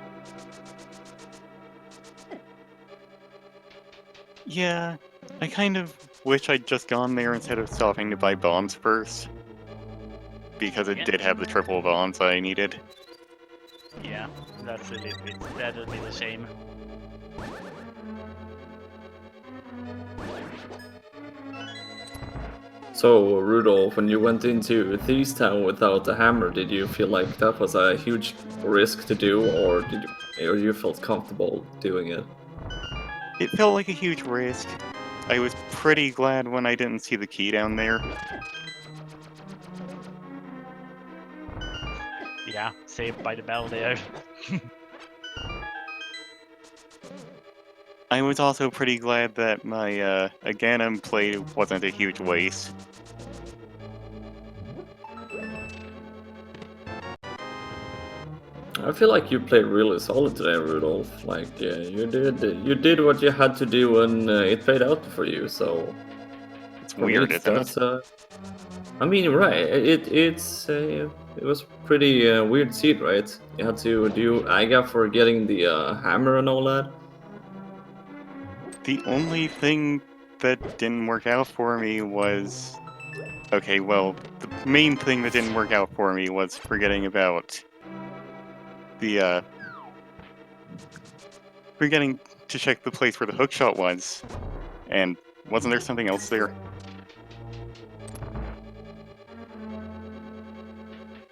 Yeah, I kind of wish I'd just gone there instead of stopping to buy bombs first. Because it Yeah. did have the triple bombs I needed. Yeah, that's a little bit. That would be a shame. So, Rudolph, when you went into Thieves Town without a hammer, did you feel like that was a huge risk to do, or you felt comfortable doing it? It felt like a huge risk. I was pretty glad when I didn't see the key down there. Yeah, saved by the bell there. I was also pretty glad that my Ganem play wasn't a huge waste. I feel like you played really solid today, Rudolph. Like you did what you had to do, and it paid out for you. So It's for me, weird, isn't it? I mean, right? It was pretty weird seed, right? You had to do Aga for getting the hammer and all that. The only thing that didn't work out for me was... Okay, well, the main thing that didn't work out for me was forgetting about the, forgetting to check the place where the hookshot was. And wasn't there something else there?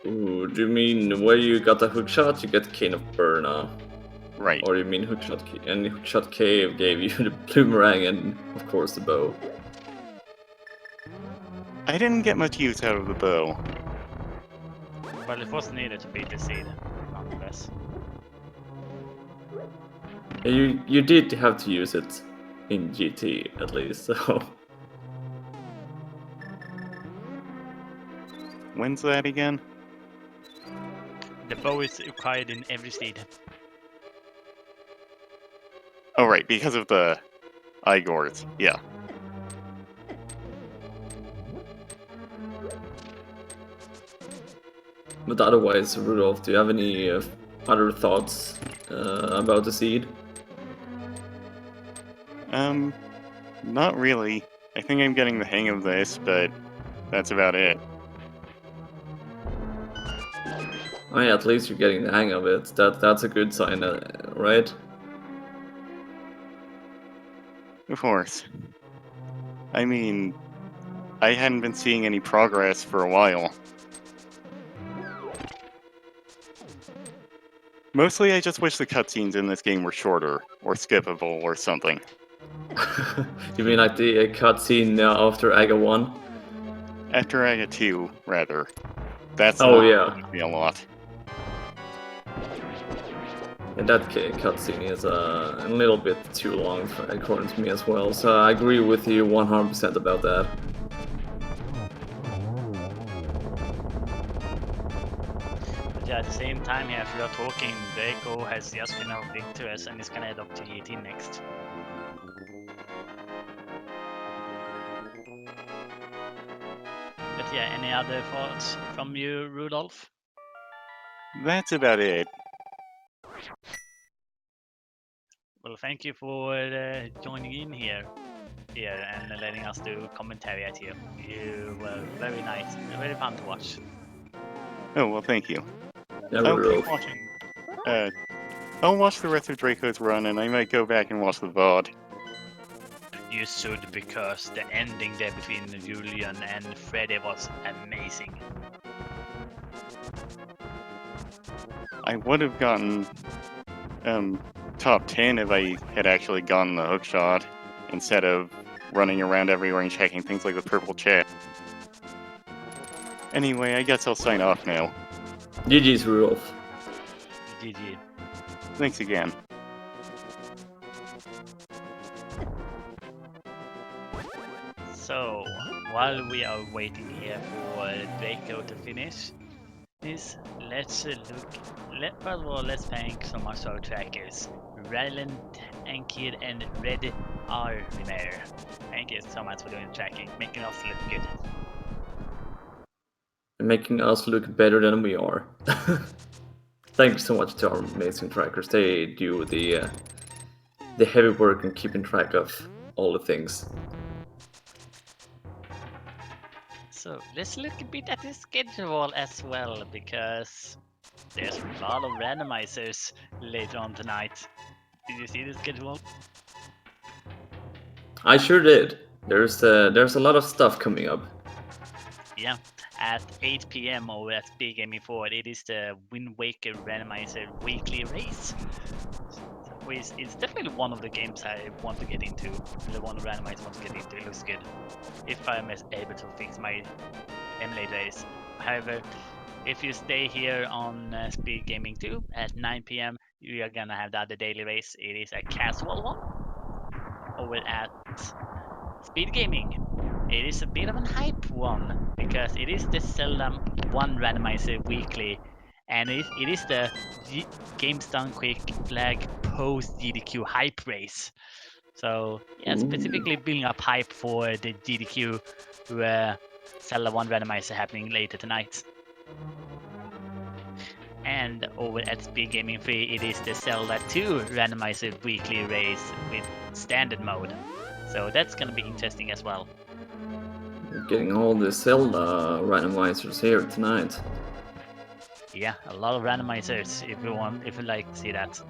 Ooh, do you mean where you got the hookshot? You get Cane of Burna. Right. Or you mean Hookshot Cave? And Hookshot Cave gave you the boomerang and, of course, the bow. I didn't get much use out of the bow. Well, it was needed to beat the seed, nonetheless. You did have to use it in GT, at least, so... When's that again? The bow is required in every seed. Oh, right, because of the Igors. Yeah. But otherwise, Rudolph, do you have any other thoughts about the seed? Not really. I think I'm getting the hang of this, but that's about it. Oh yeah, at least you're getting the hang of it. That's a good sign, right? Of course. I mean, I hadn't been seeing any progress for a while. Mostly I just wish the cutscenes in this game were shorter, or skippable, or something. You mean like the cutscene after Aga 1? After Aga 2, rather. That's Oh, what yeah. bothered me a lot. And that cutscene is a little bit too long, according to me as well. So I agree with you 100% about that. But yeah, at the same time, yeah, if we are talking, Draco has just been out into us and is gonna head up to GT next. But yeah, any other thoughts from you, Rudolph? That's about it. Well, thank you for joining in here and letting us do commentary at you. You were very nice, very fun to watch. Oh, well, thank you. Yeah, I'll Rudolph. keep watching. I'll watch the rest of Draco's run, and I might go back and watch the VOD. You should, because the ending there between Julian and Freddy was amazing. I would have gotten top 10 if I had actually gotten the hookshot instead of running around everywhere and checking things like the purple chat. Anyway, I guess I'll sign off now. GG's, Rudolph. GG. Thanks again. So, while we are waiting here for Draco to finish this, let's first of all, let's thank some of our trackers, Ryland, Ankid, and Red Armer. Thank you so much for doing the tracking, making us look good. Making us look better than we are. Thanks so much to our amazing trackers. They do the heavy work in keeping track of all the things. So let's look a bit at the schedule as well, because there's a lot of randomizers later on tonight. Did you see the schedule? I sure did. There's a lot of stuff coming up. Yeah, at 8 p.m. over at Big Gaming Forward, it is the Wind Waker Randomizer weekly race. It's definitely one of the games I want to get into. The one randomizer I want to get into. It looks good. If I'm able to fix my emulator race. However, if you stay here on Speed Gaming 2 at 9 p.m., you are gonna have the other daily race. It is a casual one over at Speed Gaming. It is a bit of a hype one because it is the Zelda 1 randomizer weekly, and it is the Games Done Quick flag post GDQ hype race. So yeah, specifically building up hype for the GDQ Zelda 1 randomizer happening later tonight. And over at Speed Gaming 3, it is the Zelda 2 randomizer weekly race with standard mode. So that's gonna be interesting as well. Getting all the Zelda randomizers here tonight. Yeah, a lot of randomizers if you like to see that.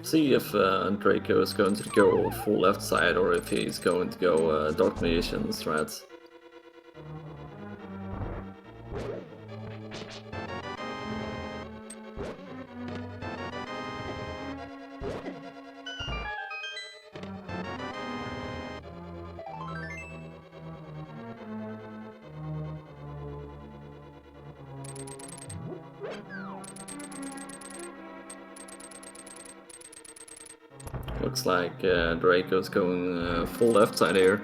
See if Draco is going to go full left side or if he's going to go Dark Magician strats. Looks like Draco's going full left side here.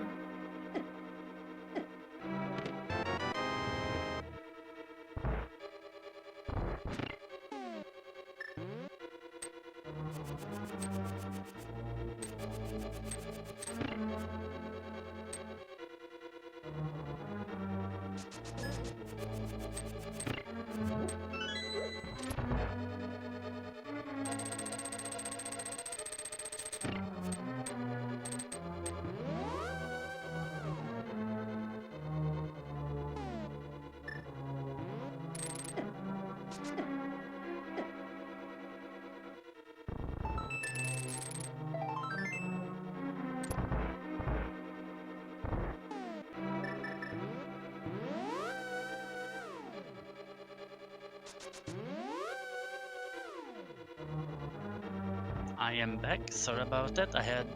I am back. Sorry about that. I had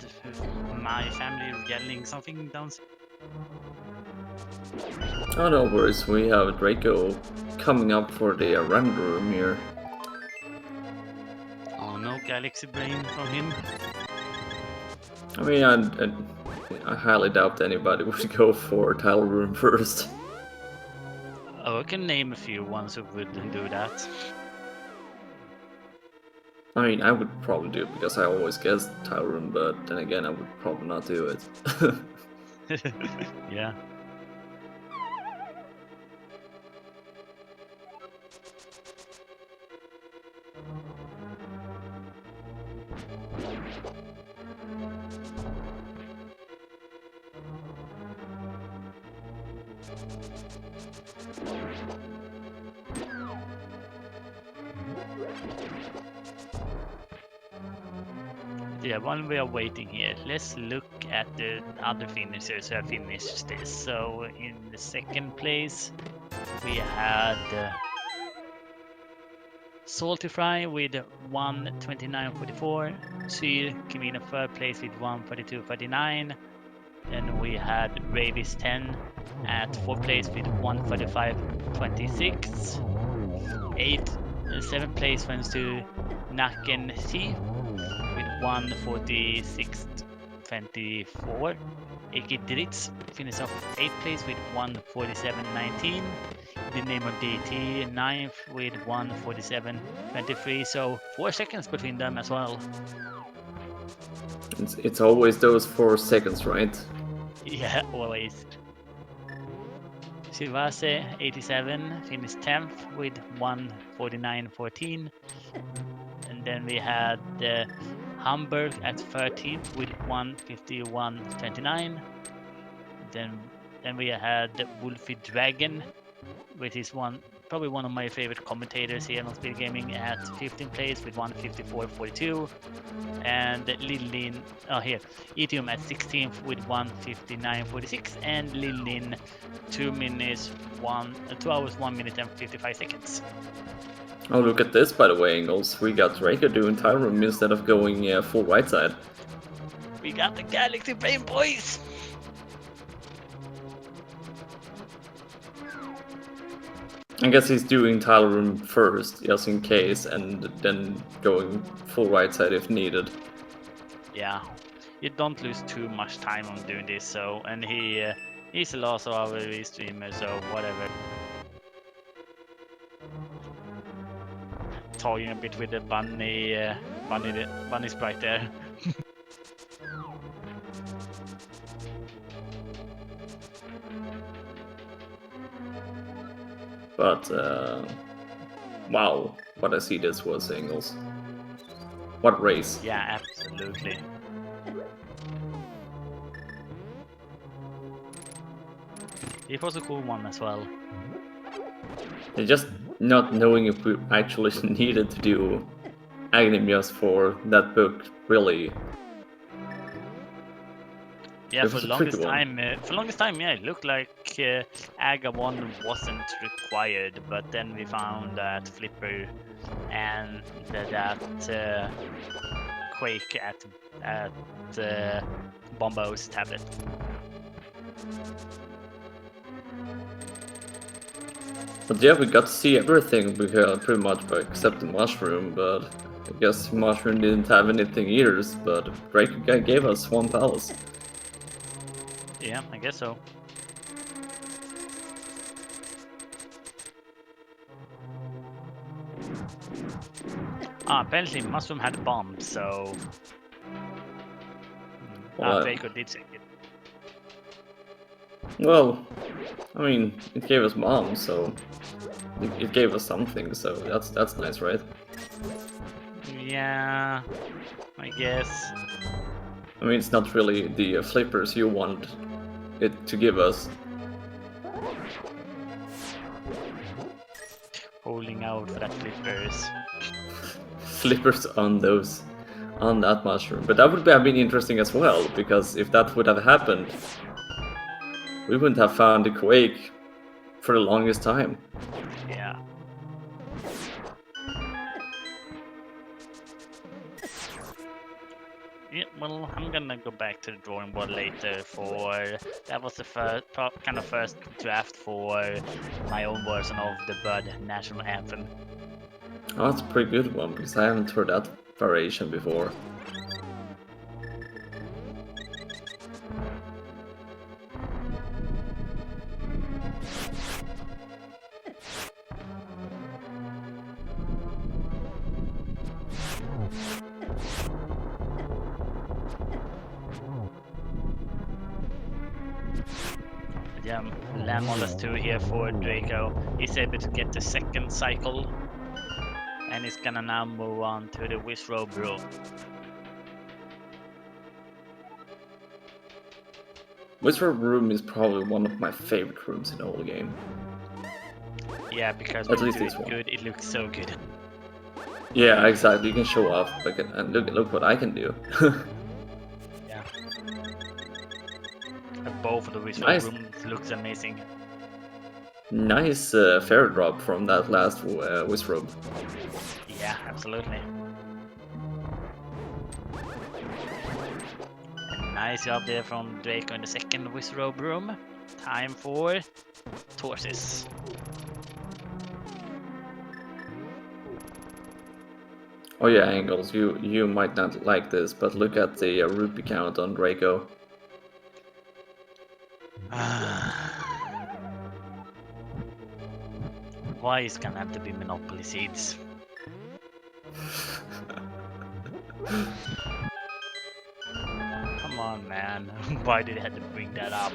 my family yelling something downstairs. Oh, no worries, we have Draco coming up for the render room here. Oh no, Galaxy Brain from him. I mean, I highly doubt anybody would go for title room first. Oh, I can name a few ones who would do that. I mean, I would probably do it because I always guess title room, but then again, I would probably not do it. Yeah. Yeah, while we are waiting here, let's look at the other finishers who have finished this. So in the second place, we had Salty Fry with 129.44. Syr came in third place with 142.39. Then we had Ravis 10 at fourth place with 145.26. 7th place went to Naken C with 146.24. Iki Dritz finished off 8th place with 147.19. The name of DT 9th with 147.23. So 4 seconds between them as well. It's always those 4 seconds, right? Yeah, always. Shivase 87 finished 10th with 149.14. And Then we had Hamburg at 13th with 151.29. Then we had Wolfie Dragon, which is probably one of my favorite commentators here on Speed Gaming, at 15th place with 154.42. And Lilin, Etium at 16th with 159.46, and Lilin 2 hours 1 minute and 55 seconds. Oh, look at this, by the way, Angles. We got Draco doing tile room instead of going full right side. We got the Galaxy Brain, boys! I guess he's doing tile room first, just in case, and then going full right side if needed. Yeah, you don't lose too much time on doing this, so, and he's also our streamer, so whatever. Toying a bit with the bunny sprite there. But, wow, what I see this was, Angles. What race. Yeah, absolutely. It was a cool one as well. Just not knowing if we actually needed to do Agnimius for that book, really. Yeah, It for was the a tricky longest time, yeah, it looked like Aga 1 wasn't required, but then we found that Flipper and that Quake at Bombo's tablet. But yeah, we got to see everything pretty much except the mushroom, but I guess mushroom didn't have anything either, but Drake guy gave us 1 palace. Yeah, I guess so. Apparently Mushroom had a bomb, so Draco did take it. Well, I mean, it gave us mom, so it gave us something, so that's nice, right? Yeah, I guess. I mean, it's not really the flippers you want it to give us. Holding out for that flippers. Flippers on that mushroom, but that would have been interesting as well, because if that would have happened, we wouldn't have found the Quake for the longest time. Yeah. Yeah, well, I'm gonna go back to the drawing board later that was the first draft for my own version of the Bird National Anthem. Oh, that's a pretty good one, because I haven't heard that variation before. Yeah, Lamolus 2 here for Draco. He's able to get the second cycle, and he's gonna now move on to the Wizrobe room. Wizard room is probably one of my favorite rooms in the whole game. Yeah, because At when you least do this it one. good, it looks so good. Yeah, exactly. You can show off, and look what I can do. Yeah. Both of the Wizrobe Nice. rooms looks amazing. Nice fair drop from that last Wizrobe. Yeah, absolutely. And nice job there from Draco in the second Wizrobe room. Time for Tortoise. Oh yeah, Angles, you might not like this, but look at the rupee count on Draco. Why is gonna have to be Monopoly Seeds? Come on, man. Why did I have to bring that up?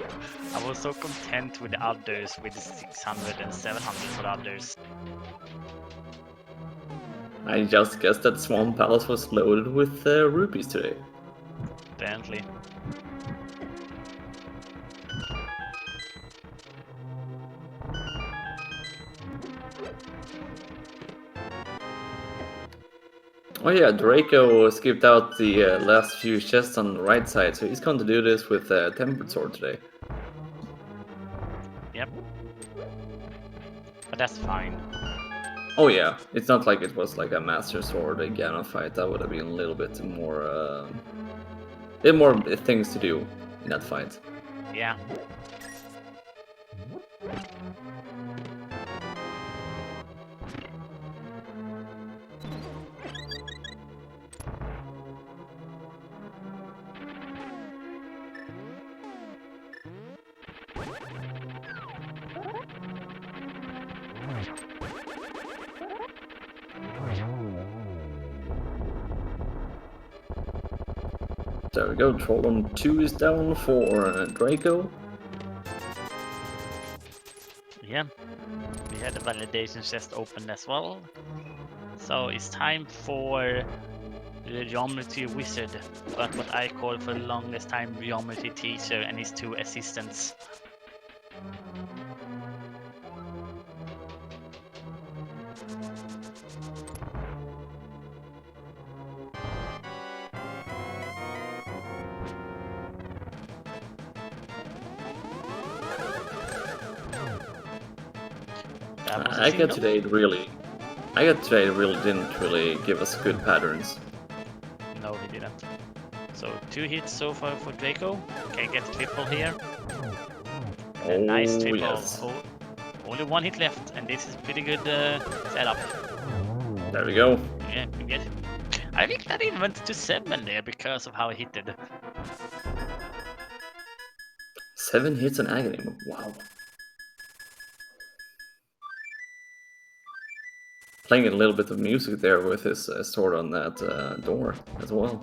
I was so content with the others, with 600 and 700 for the others. I just guessed that Swan Palace was loaded with rupees today. Apparently. Oh yeah, Draco skipped out the last few chests on the right side, so he's going to do this with Tempered Sword today. Yep. But that's fine. Oh yeah, it's not like it was like a Master Sword Ganon fight. That would have been a little bit more things to do in that fight. Yeah. There we go, Trollum 2 is down for Draco. Yeah. We had the validation chest open as well. So it's time for the Geometry Wizard, but what I call for the longest time Geometry Teacher and his 2 assistants. I got today it really didn't really give us good patterns. No, he didn't. So 2 hits so far for Draco. Can get triple here. A nice triple. Yes. Oh, only 1 hit left, and this is pretty good setup. There we go. Yeah, we get. I think that even went to 7 there because of how he hit it. 7 hits on Agony. Wow. Playing a little bit of music there with his sword on that door as well.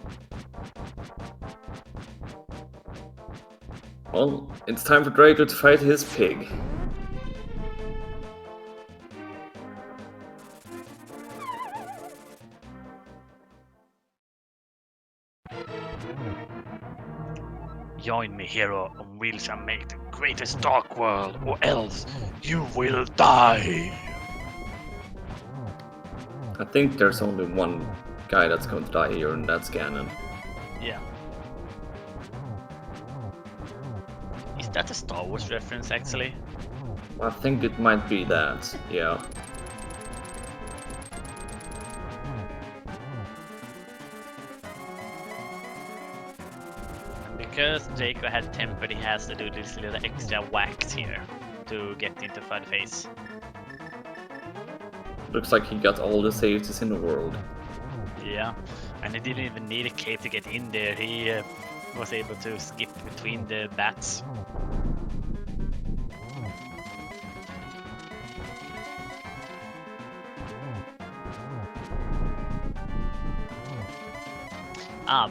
Well, it's time for Draco to fight his pig. Join me, hero, and we shall make the greatest dark world, or else you will die. I think there's only one guy that's going to die here, and that's Ganon. Yeah. Is that a Star Wars reference, actually? I think it might be that, yeah. Because Draco had tempered, he has to do this little extra wax here to get into third phase. Looks like he got all the safeties in the world. Yeah, and he didn't even need a cape to get in there. He was able to skip between the bats.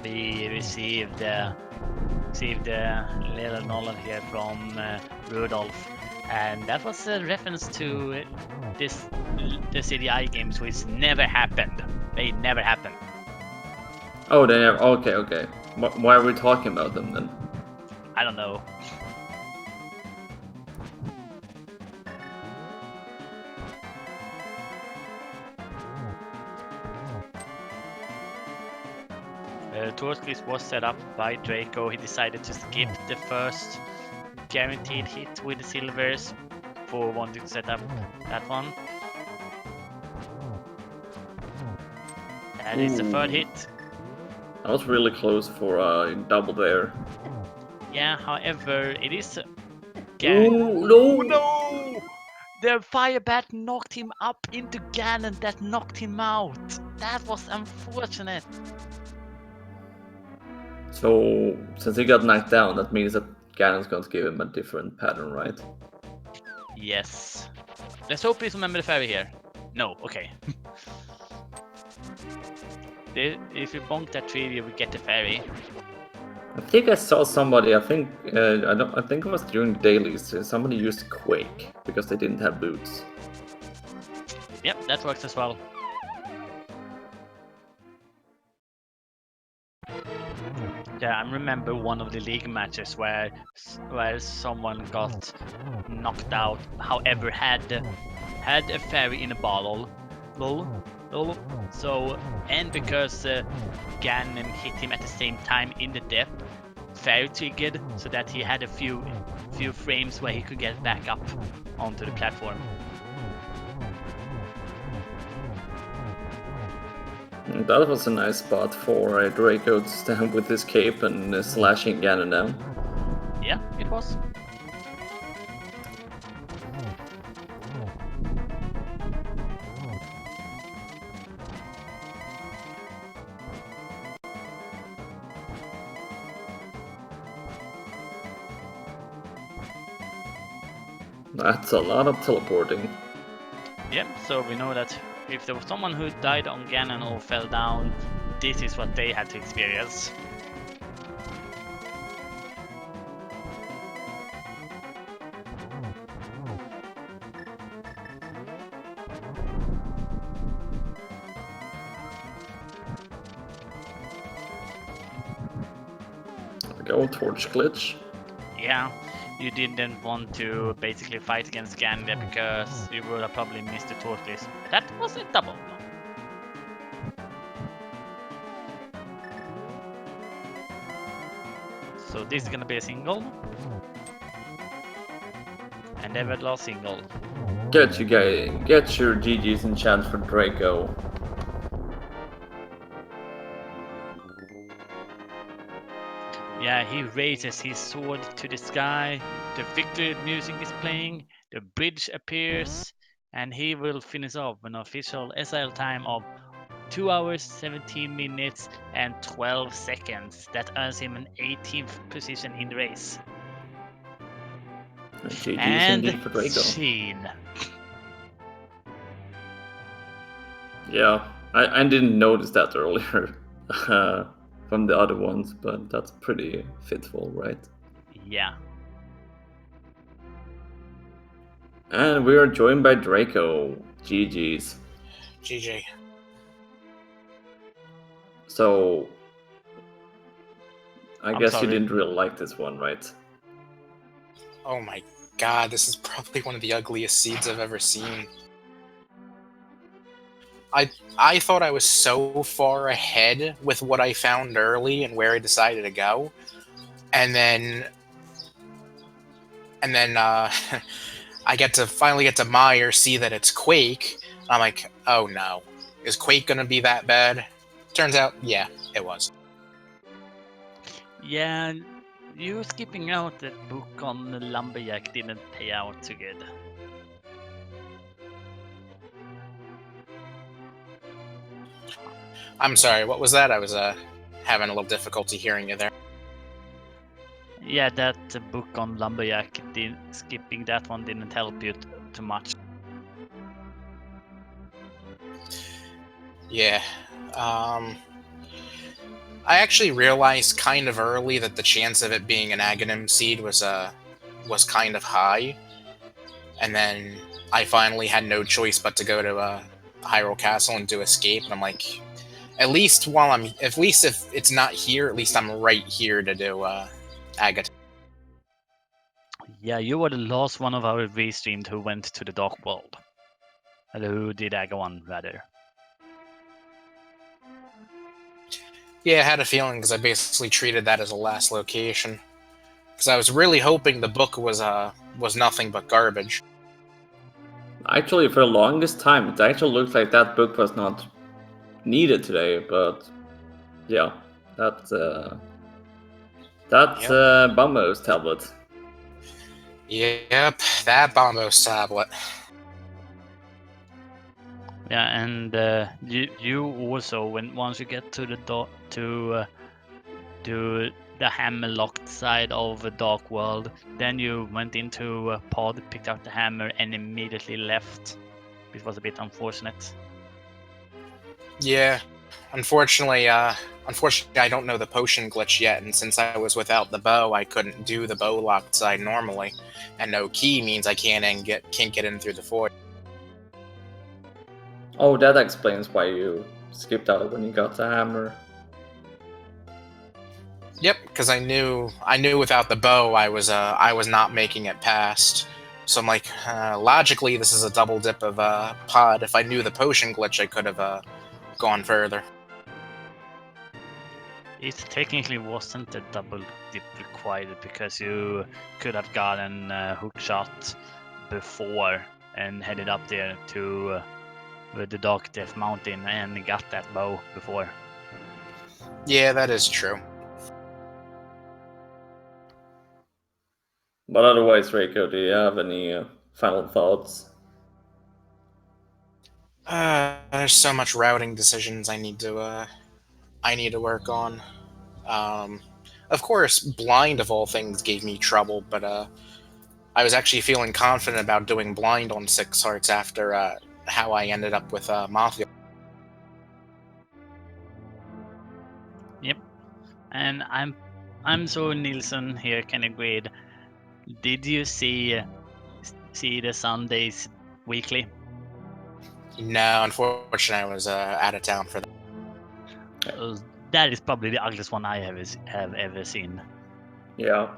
We received a little knowledge here from Rudolph, and that was a reference to the CDI games, which never happened. They never happened. Oh, they never. Okay. Why are we talking about them then? I don't know. Torchlight was set up by Draco. He decided to skip the first guaranteed hit with the silvers for wanting to set up that one. That is the third hit. That was really close for a double there. Yeah, however, it is Oh, no! No! The fire bat knocked him up into Ganon that knocked him out. That was unfortunate. So, since he got knocked down, that means that Ganon's going to give him a different pattern, right? Yes. Let's hope please remember the fairy here. No, okay. If you bonk that tree, you will get the fairy. I think I saw somebody. I think it was during dailies. Somebody used Quake because they didn't have boots. Yep, that works as well. I remember one of the league matches where someone got knocked out, however had a fairy in a bottle. Lol. So, and because Ganon hit him at the same time in the depth, fairy triggered so that he had a few frames where he could get back up onto the platform. That was a nice spot for Draco to stand with his cape and slashing Ganon down. Yeah, it was. That's a lot of teleporting. Yeah, so we know that if there was someone who died on Ganon or fell down, this is what they had to experience. Go torch glitch. Yeah, you didn't want to basically fight against Ganon there because you would have probably missed the torch list. That was a double. So this is gonna be a single. And they will last single. Get your GGs in chat for Draco. Yeah, he raises his sword to the sky, the victory music is playing, the bridge appears, and he will finish off an official SL time of 2 hours, 17 minutes, and 12 seconds. That earns him an 18th position in the race. GGs And indeed for Draco. scene. Yeah, I didn't notice that earlier from the other ones, but that's pretty fitful, right? Yeah. And we are joined by Draco. GGs. GG. So, I I'm guess sorry. you didn't really like this one, right? Oh my god, this is probably one of the ugliest seeds I've ever seen. I thought I was so far ahead with what I found early and where I decided to go. And then I finally get to Meyer, see that it's Quake. I'm like, oh no. Is Quake gonna be that bad? Turns out, yeah, it was. Yeah, you skipping out that book on the Lumberjack didn't pay out too good. I'm sorry, what was that? I was having a little difficulty hearing you there. Yeah, that book on Lumberjack, skipping that one didn't help you too much. Yeah. I actually realized kind of early that the chance of it being an Aghanim seed was kind of high, and then I finally had no choice but to go to Hyrule Castle and do Escape, and I'm like, at least if it's not here, at least I'm right here to do Agatha. Yeah, you were the last one of our V-streamed who went to the Dark World. Or who did Agawan, rather. Yeah, I had a feeling because I basically treated that as a last location. Because I was really hoping the book was nothing but garbage. Actually, for the longest time, it actually looked like that book was not needed today, but yeah, that's Bumbo's tablet. Yep, that Bombos tablet. Yeah, and you also once you get to the hammer-locked side of the Dark World, then you went into a pod, picked out the hammer, and immediately left. It was a bit unfortunate. Yeah, unfortunately, I don't know the potion glitch yet, and since I was without the bow, I couldn't do the bow locked side normally, and no key means I can't get in through the void. Oh, that explains why you skipped out when you got the hammer. Yep, because I knew without the bow I was not making it past. So I'm like, logically this is a double dip of pod. If I knew the potion glitch, I could have gone further. It technically wasn't a double dip required because you could have gotten a hook shot before and headed up there to the Dark Death Mountain and got that bow before. Yeah, that is true. But otherwise, Reiko, do you have any final thoughts? There's so much routing decisions I need to work on. Of course, blind of all things gave me trouble, but I was actually feeling confident about doing blind on 6 hearts after how I ended up with Mafia. Yep. And I'm so Nilsson here can agree. Did you see the Sundays weekly? No, unfortunately, I was out of town for that. That is probably the ugliest one I have ever seen. Yeah,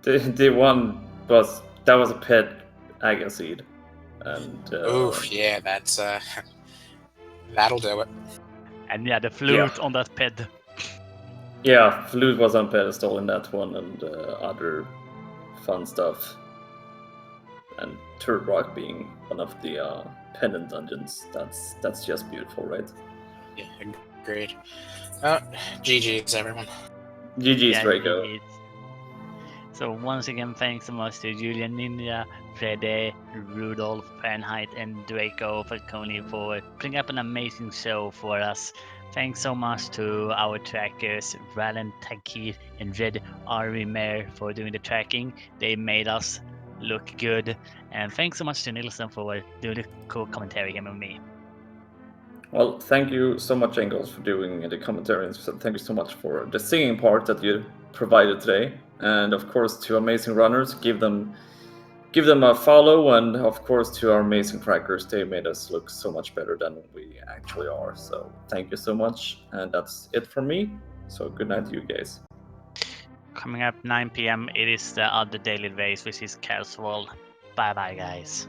the one was a pet Agaseed, and Oof, yeah, that's that'll do it. And yeah, the flute on that ped. yeah, flute was on pedestal in that one, and other fun stuff. And Turd Rock being one of the pendant dungeons. That's just beautiful, right? Yeah, agreed. GG's, everyone. GG's, Draco. GG's. So once again, thanks so much to Julian Ninja, Freddy, Rudolph, Fahrenheit, and Draco Falcone for putting up an amazing show for us. Thanks so much to our trackers, Valen Takir and Red Army Mare for doing the tracking. They made us look good. And thanks so much to Nilsson for doing the cool commentary here with me. Well, thank you so much, Engels, for doing the commentary, and thank you so much for the singing part that you provided today. And of course, to amazing runners, give them a follow, and of course to our amazing trackers, they made us look so much better than we actually are. So thank you so much, and that's it from me. So good night to you guys. Coming up 9 p.m. it is the other daily race, which is casual. Bye bye, guys.